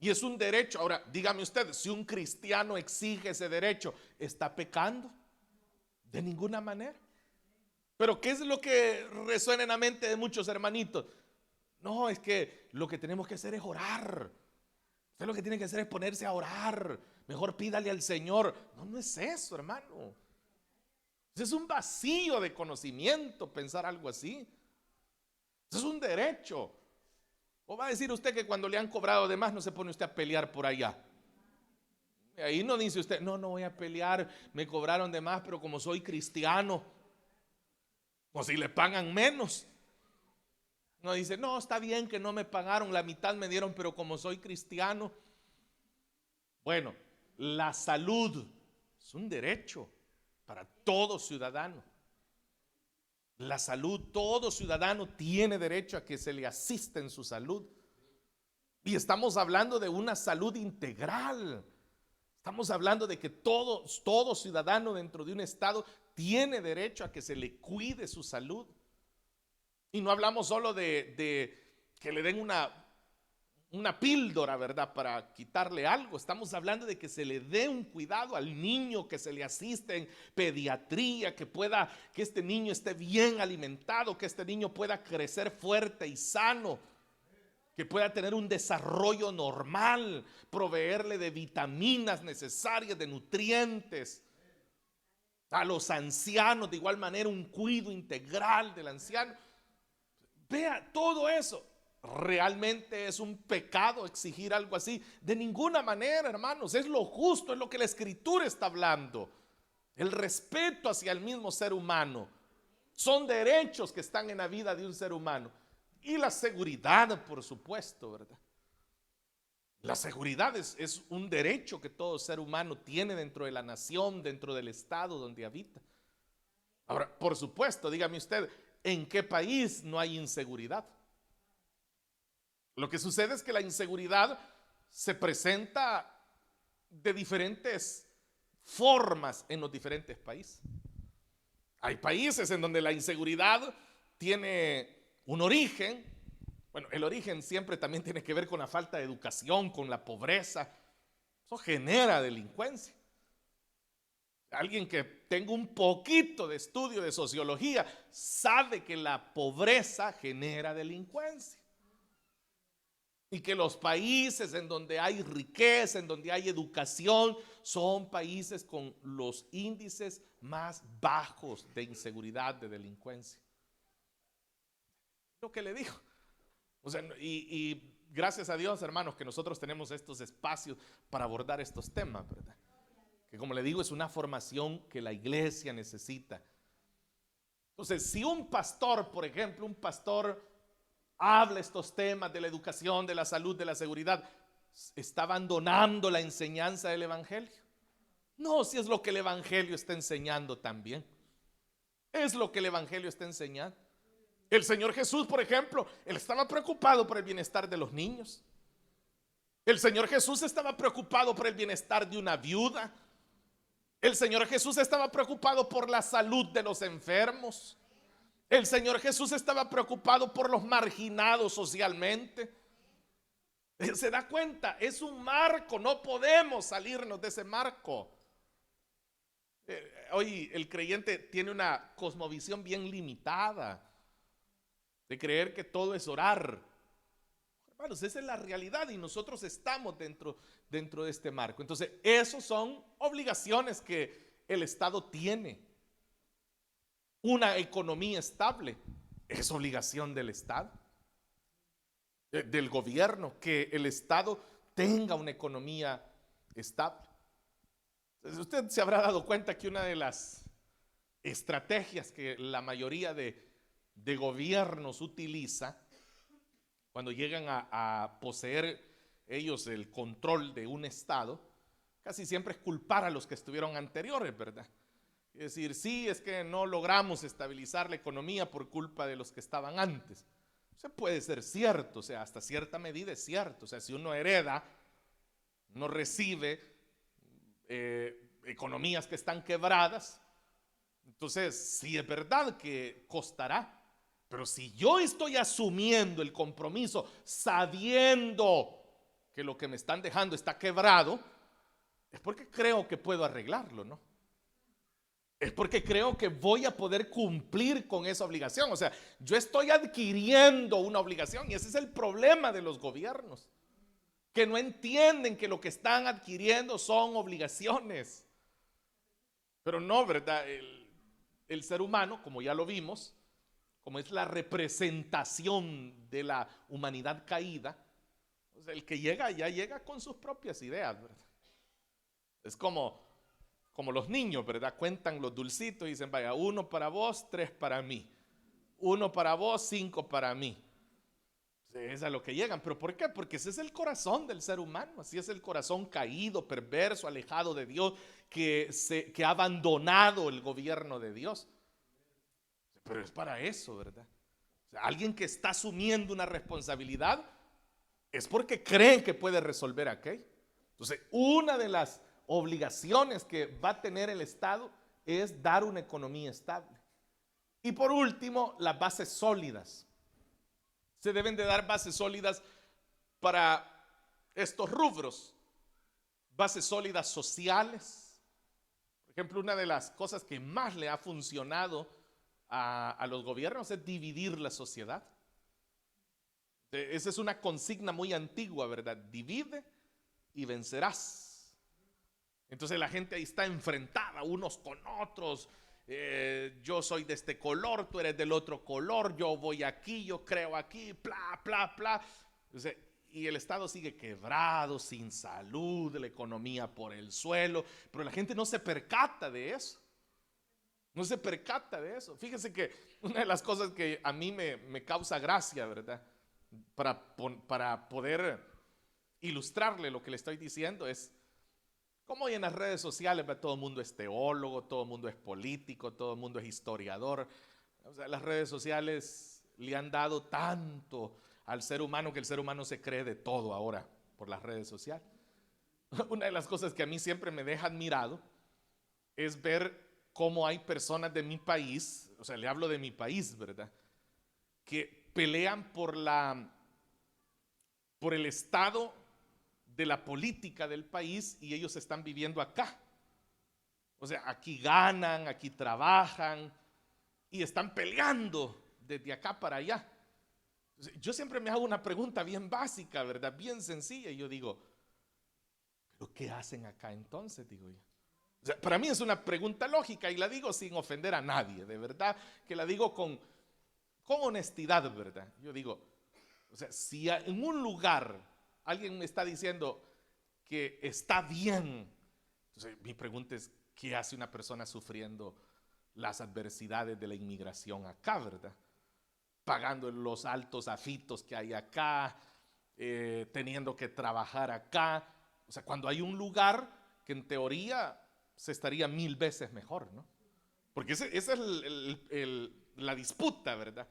S1: Y es un derecho. Ahora, dígame usted, si un cristiano exige ese derecho, ¿está pecando? De ninguna manera. Pero ¿qué es lo que resuena en la mente de muchos hermanitos? No, es que lo que tenemos que hacer es orar. Usted lo que tiene que hacer es ponerse a orar. Mejor pídale al Señor. No, no es eso, hermano. Es un vacío de conocimiento pensar algo así. Eso es un derecho. ¿O va a decir usted que cuando le han cobrado de más no se pone usted a pelear por allá? Ahí no dice usted, no voy a pelear, me cobraron de más, pero como soy cristiano, o si le pagan menos. No dice, no, está bien que no me pagaron, la mitad me dieron, pero como soy cristiano. Bueno, la salud es un derecho para todo ciudadano. La salud, todo ciudadano tiene derecho a que se le asista en su salud. Y estamos hablando de una salud integral. Estamos hablando de que todo ciudadano dentro de un estado tiene derecho a que se le cuide su salud. Y no hablamos solo de que le den una píldora, ¿verdad?, para quitarle algo. Estamos hablando de que se le dé un cuidado al niño, que se le asista en pediatría, que este niño esté bien alimentado, que este niño pueda crecer fuerte y sano, que pueda tener un desarrollo normal, proveerle de vitaminas necesarias, de nutrientes. A los ancianos de igual manera un cuidado integral del anciano. Vea, todo eso. ¿Realmente es un pecado exigir algo así? De ninguna manera, hermanos. Es lo justo, es lo que la Escritura está hablando. El respeto hacia el mismo ser humano. Son derechos que están en la vida de un ser humano. Y la seguridad, por supuesto, ¿verdad? La seguridad es un derecho que todo ser humano tiene dentro de la nación, dentro del estado donde habita. Ahora, por supuesto, dígame usted, ¿en qué país no hay inseguridad? Lo que sucede es que la inseguridad se presenta de diferentes formas en los diferentes países. Hay países en donde la inseguridad tiene un origen. Bueno, el origen siempre también tiene que ver con la falta de educación, con la pobreza. Eso genera delincuencia. Alguien que tenga un poquito de estudio de sociología sabe que la pobreza genera delincuencia. Y que los países en donde hay riqueza, en donde hay educación, son países con los índices más bajos de inseguridad, de delincuencia. Lo que le digo. O sea, y gracias a Dios, hermanos, que nosotros tenemos estos espacios para abordar estos temas, ¿verdad? Que como le digo, es una formación que la iglesia necesita. Entonces, si un pastor, por ejemplo, un pastor habla estos temas de la educación, de la salud, de la seguridad, ¿está abandonando la enseñanza del evangelio? No, si es lo que el evangelio está enseñando también. Es lo que el evangelio está enseñando. El Señor Jesús, por ejemplo, él estaba preocupado por el bienestar de los niños. El Señor Jesús estaba preocupado por el bienestar de una viuda. El Señor Jesús estaba preocupado por la salud de los enfermos. El Señor Jesús estaba preocupado por los marginados socialmente. ¿Se da cuenta? Es un marco, no podemos salirnos de ese marco. Hoy el creyente tiene una cosmovisión bien limitada de creer que todo es orar. Hermanos, esa es la realidad y nosotros estamos dentro de este marco. Entonces, esas son obligaciones que el Estado tiene. Una economía estable es obligación del Estado, del gobierno, que el Estado tenga una economía estable. Entonces, usted se habrá dado cuenta que una de las estrategias que la mayoría de gobiernos utiliza cuando llegan a poseer ellos el control de un estado, casi siempre es culpar a los que estuvieron anteriores, ¿verdad? Es decir, sí, es que no logramos estabilizar la economía por culpa de los que estaban antes. O sea, puede ser cierto, o sea, hasta cierta medida es cierto. O sea, si uno hereda, no recibe economías que están quebradas, entonces sí es verdad que costará. Pero si yo estoy asumiendo el compromiso sabiendo que lo que me están dejando está quebrado, es porque creo que puedo arreglarlo, ¿no? Es porque creo que voy a poder cumplir con esa obligación. O sea, yo estoy adquiriendo una obligación y ese es el problema de los gobiernos, que no entienden que lo que están adquiriendo son obligaciones. Pero no, ¿verdad? El ser humano, como ya lo vimos, como es la representación de la humanidad caída, pues el que llega ya llega con sus propias ideas, ¿verdad? Es como los niños, ¿verdad? Cuentan los dulcitos y dicen, vaya, 1 para vos, 3 para mí. 1 para vos, 5 para mí. Es a lo que llegan. ¿Pero por qué? Porque ese es el corazón del ser humano. Así es el corazón caído, perverso, alejado de Dios, que ha abandonado el gobierno de Dios. Pero es para eso, ¿verdad? O sea, alguien que está asumiendo una responsabilidad es porque creen que puede resolver aquello. Entonces, una de las obligaciones que va a tener el Estado es dar una economía estable. Y por último, las bases sólidas. Se deben de dar bases sólidas para estos rubros. Bases sólidas sociales. Por ejemplo, una de las cosas que más le ha funcionado a los gobiernos es dividir la sociedad. Esa es una consigna muy antigua, ¿verdad? Divide y vencerás. Entonces la gente ahí está enfrentada unos con otros. Yo soy de este color, tú eres del otro color, yo voy aquí, yo creo aquí, bla, bla, bla. Entonces, y el Estado sigue quebrado, sin salud, la economía por el suelo, pero la gente no se percata de eso. No se percata de eso. Fíjense que una de las cosas que a mí me causa gracia, ¿verdad? Para poder ilustrarle lo que le estoy diciendo es cómo hoy en las redes sociales todo el mundo es teólogo, todo el mundo es político, todo el mundo es historiador. O sea, las redes sociales le han dado tanto al ser humano que el ser humano se cree de todo ahora por las redes sociales. Una de las cosas que a mí siempre me deja admirado es ver cómo hay personas de mi país, o sea, le hablo de mi país, ¿verdad? Que pelean por el estado de la política del país y ellos están viviendo acá. O sea, aquí ganan, aquí trabajan y están peleando desde acá para allá. Yo siempre me hago una pregunta bien básica, ¿verdad? Bien sencilla y yo digo, ¿pero qué hacen acá entonces? Digo yo. O sea, para mí es una pregunta lógica y la digo sin ofender a nadie, de verdad, que la digo con honestidad, ¿verdad? Yo digo, o sea, si en un lugar alguien me está diciendo que está bien, entonces mi pregunta es, ¿qué hace una persona sufriendo las adversidades de la inmigración acá, ¿verdad? Pagando los altos afitos que hay acá, teniendo que trabajar acá. O sea, cuando hay un lugar que en teoría se estaría 1000 veces mejor, ¿no? Porque esa es la disputa, ¿verdad?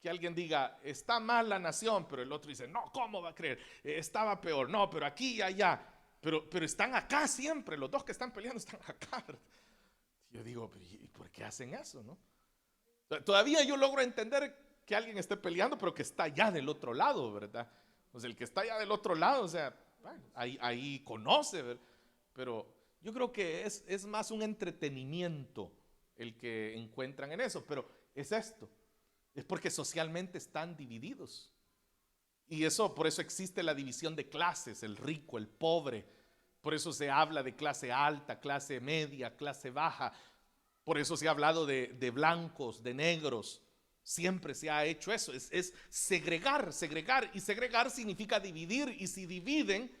S1: Que alguien diga, está mal la nación, pero el otro dice, no, ¿cómo va a creer? Estaba peor, no, pero aquí y allá. Pero están acá siempre, los dos que están peleando están acá, ¿verdad? Yo digo, ¿y por qué hacen eso, no? Todavía yo logro entender que alguien esté peleando, pero que está allá del otro lado, ¿verdad? O sea, el que está allá del otro lado, o sea, bueno, ahí conoce, ¿verdad? Pero yo creo que es más un entretenimiento el que encuentran en eso, pero es esto, es porque socialmente están divididos. Y eso, por eso existe la división de clases, el rico, el pobre. Por eso se habla de clase alta, clase media, clase baja. Por eso se ha hablado de blancos, de negros. Siempre se ha hecho eso. Es segregar, segregar. Y segregar significa dividir. Y si dividen,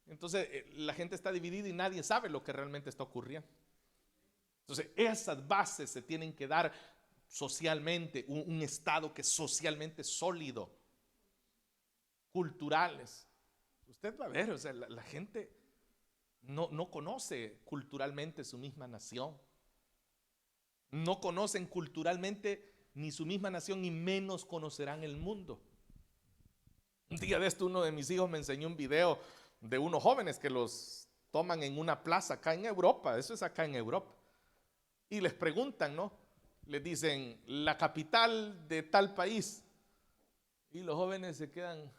S1: entonces la gente está dividida y nadie sabe lo que realmente está ocurriendo. Entonces esas bases se tienen que dar socialmente. Un Estado que es socialmente sólido. Culturales. Usted va a ver, o sea, la gente no conoce culturalmente su misma nación. No conocen culturalmente ni su misma nación, ni menos conocerán el mundo. Un día de esto uno de mis hijos me enseñó un video de unos jóvenes que los toman en una plaza acá en Europa, eso es acá en Europa, y les preguntan, ¿no? Les dicen, la capital de tal país, y los jóvenes se quedan,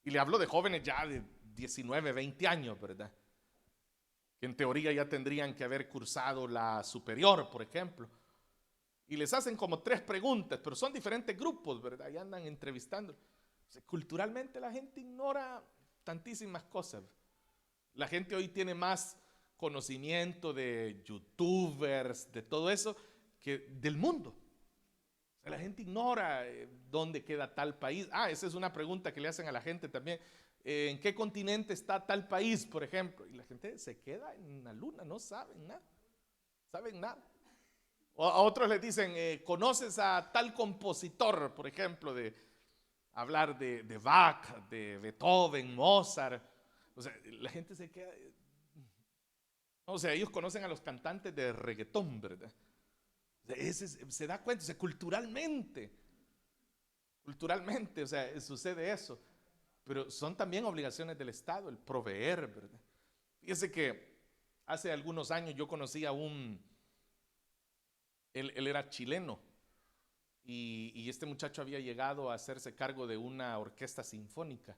S1: y le hablo de jóvenes ya de 19, 20 años, ¿verdad? Que en teoría ya tendrían que haber cursado la superior, por ejemplo. Y les hacen como 3 preguntas, pero son diferentes grupos, ¿verdad? Y andan entrevistando. O sea, culturalmente la gente ignora tantísimas cosas. La gente hoy tiene más conocimiento de youtubers, de todo eso, que del mundo. O sea, la gente ignora dónde queda tal país. Esa es una pregunta que le hacen a la gente también. ¿En qué continente está tal país, por ejemplo? Y la gente se queda en la luna, no saben nada. Saben nada. O a otros les dicen, ¿conoces a tal compositor, por ejemplo, de hablar de Bach, de Beethoven, Mozart? O sea, la gente se queda. O sea, ellos conocen a los cantantes de reggaetón, ¿verdad? O sea, se da cuenta, o sea, culturalmente, o sea, sucede eso. Pero son también obligaciones del Estado, el proveer, ¿verdad? Fíjese que hace algunos años yo conocí a él era chileno, y este muchacho había llegado a hacerse cargo de una orquesta sinfónica.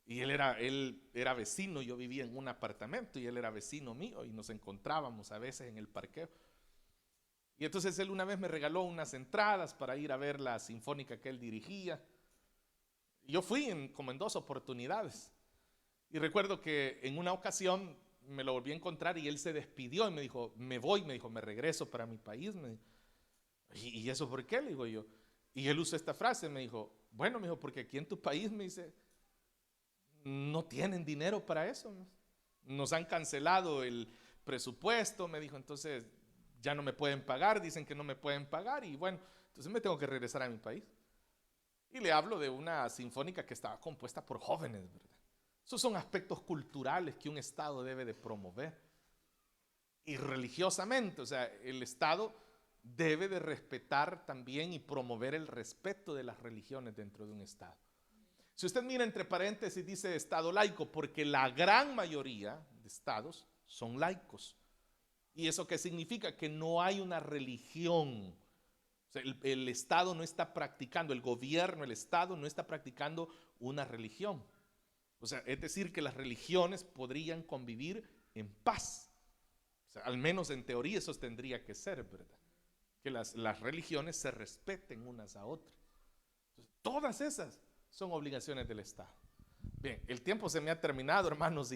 S1: Y él era vecino, yo vivía en un apartamento y él era vecino mío y nos encontrábamos a veces en el parqueo. Y entonces él una vez me regaló unas entradas para ir a ver la sinfónica que él dirigía. Yo fui como en 2 oportunidades. Y recuerdo que en una ocasión me lo volví a encontrar y él se despidió y me dijo, me voy, me dijo, me regreso para mi país. ¿Y eso por qué? Le digo yo. Y él usó esta frase, me dijo, bueno, me dijo, porque aquí en tu país, me dice, no tienen dinero para eso. Nos han cancelado el presupuesto, me dijo, entonces ya no me pueden pagar, dicen que no me pueden pagar y bueno, entonces me tengo que regresar a mi país. Y le hablo de una sinfónica que estaba compuesta por jóvenes, ¿verdad? Esos son aspectos culturales que un Estado debe de promover. Y religiosamente, o sea, el Estado debe de respetar también y promover el respeto de las religiones dentro de un Estado. Si usted mira entre paréntesis dice Estado laico, porque la gran mayoría de estados son laicos. ¿Y eso qué significa? Que no hay una religión. O sea, el Estado no está practicando, el gobierno, el Estado no está practicando una religión. O sea, es decir, que las religiones podrían convivir en paz. O sea, al menos en teoría eso tendría que ser, ¿verdad? Que las religiones se respeten unas a otras. Entonces, todas esas son obligaciones del Estado. Bien, el tiempo se me ha terminado, hermanos,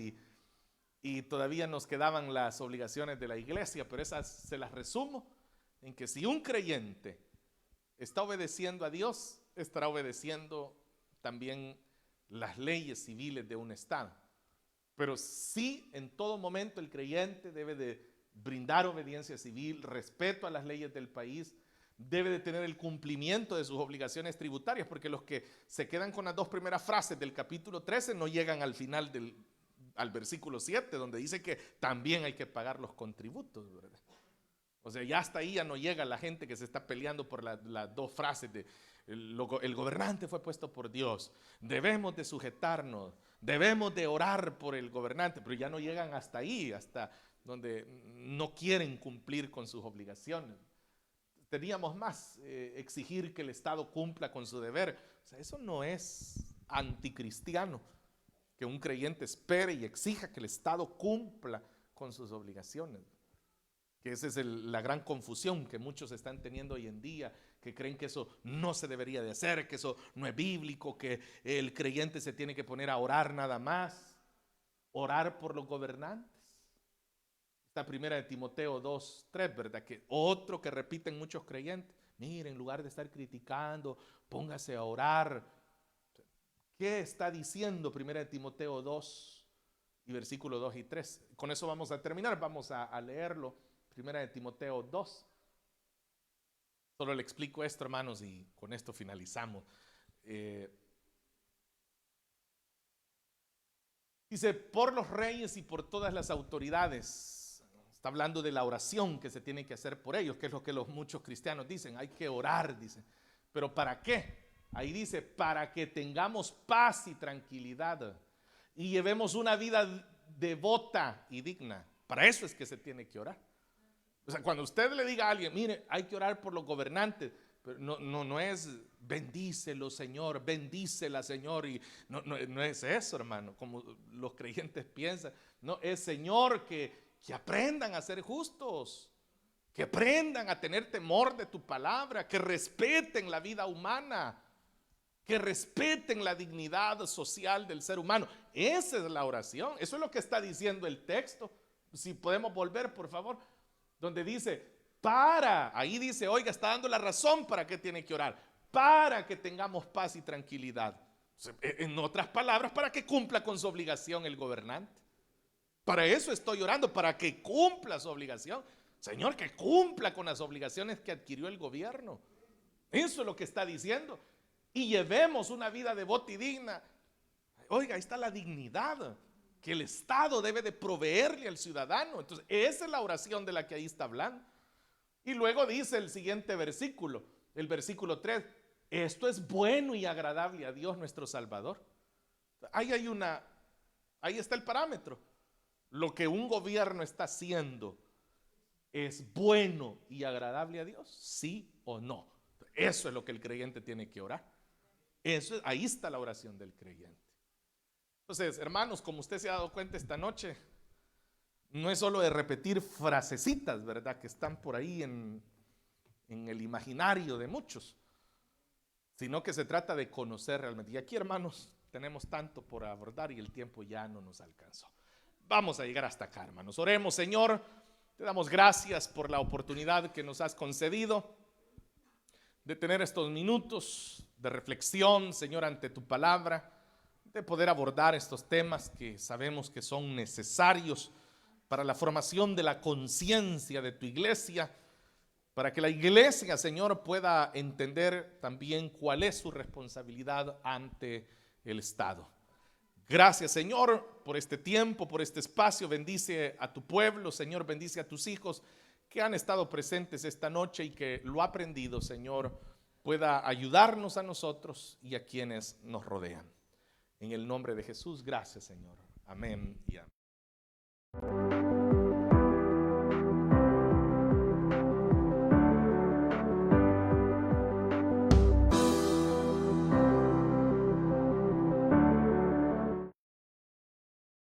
S1: y todavía nos quedaban las obligaciones de la iglesia, pero esas se las resumo en que si un creyente está obedeciendo a Dios, estará obedeciendo también las leyes civiles de un Estado. Pero sí, en todo momento el creyente debe de brindar obediencia civil, respeto a las leyes del país, debe de tener el cumplimiento de sus obligaciones tributarias, porque los que se quedan con las dos primeras frases del capítulo 13 no llegan al final al versículo 7, donde dice que también hay que pagar los contributos, ¿verdad? O sea, ya hasta ahí ya no llega la gente que se está peleando por las dos frases de el gobernante fue puesto por Dios, debemos de sujetarnos, debemos de orar por el gobernante, pero ya no llegan hasta ahí, hasta donde no quieren cumplir con sus obligaciones. Teníamos más, exigir que el Estado cumpla con su deber. O sea, eso no es anticristiano, que un creyente espere y exija que el Estado cumpla con sus obligaciones. Que esa es la gran confusión que muchos están teniendo hoy en día, que creen que eso no se debería de hacer, que eso no es bíblico, que el creyente se tiene que poner a orar nada más, orar por los gobernantes. Esta primera de Timoteo 2:3, ¿verdad? Que otro que repiten muchos creyentes, miren, en lugar de estar criticando, póngase a orar. ¿Qué está diciendo primera de Timoteo 2 y versículos 2 y 3? Con eso vamos a terminar, vamos a leerlo. Primera de Timoteo 2. Solo le explico esto, hermanos, y con esto finalizamos. Dice, por los reyes y por todas las autoridades. Está hablando de la oración que se tiene que hacer por ellos, que es lo que muchos cristianos dicen. Hay que orar, dicen. ¿Pero para qué? Ahí dice, para que tengamos paz y tranquilidad y llevemos una vida devota y digna. Para eso es que se tiene que orar. O sea, cuando usted le diga a alguien, mire, hay que orar por los gobernantes, pero no es bendícelo, Señor, bendícela, Señor, y no es eso, hermano, como los creyentes piensan. No, es, Señor, que aprendan a ser justos, que aprendan a tener temor de tu palabra, que respeten la vida humana, que respeten la dignidad social del ser humano. Esa es la oración, eso es lo que está diciendo el texto. Si podemos volver, por favor, donde dice, ahí dice, oiga, está dando la razón para qué tiene que orar, para que tengamos paz y tranquilidad. En otras palabras, para que cumpla con su obligación el gobernante. Para eso estoy orando, para que cumpla su obligación. Señor, que cumpla con las obligaciones que adquirió el gobierno. Eso es lo que está diciendo. Y llevemos una vida devota y digna. Oiga, ahí está la dignidad que el Estado debe de proveerle al ciudadano. Entonces, esa es la oración de la que ahí está hablando. Y luego dice el siguiente versículo, el versículo 3, esto es bueno y agradable a Dios nuestro Salvador. Ahí está el parámetro. Lo que un gobierno está haciendo es bueno y agradable a Dios, sí o no. Eso es lo que el creyente tiene que orar. Ahí está la oración del creyente. Entonces, hermanos, como usted se ha dado cuenta esta noche, no es solo de repetir frasecitas, ¿verdad? Que están por ahí en el imaginario de muchos, sino que se trata de conocer realmente. Y aquí, hermanos, tenemos tanto por abordar y el tiempo ya no nos alcanzó. Vamos a llegar hasta acá, hermanos. Oremos, Señor, te damos gracias por la oportunidad que nos has concedido de tener estos minutos de reflexión, Señor, ante tu palabra, de poder abordar estos temas que sabemos que son necesarios para la formación de la conciencia de tu iglesia, para que la iglesia, Señor, pueda entender también cuál es su responsabilidad ante el Estado. Gracias, Señor, por este tiempo, por este espacio. Bendice a tu pueblo, Señor, bendice a tus hijos que han estado presentes esta noche y que lo aprendido, Señor, pueda ayudarnos a nosotros y a quienes nos rodean. En el nombre de Jesús, gracias, Señor. Amén y amén.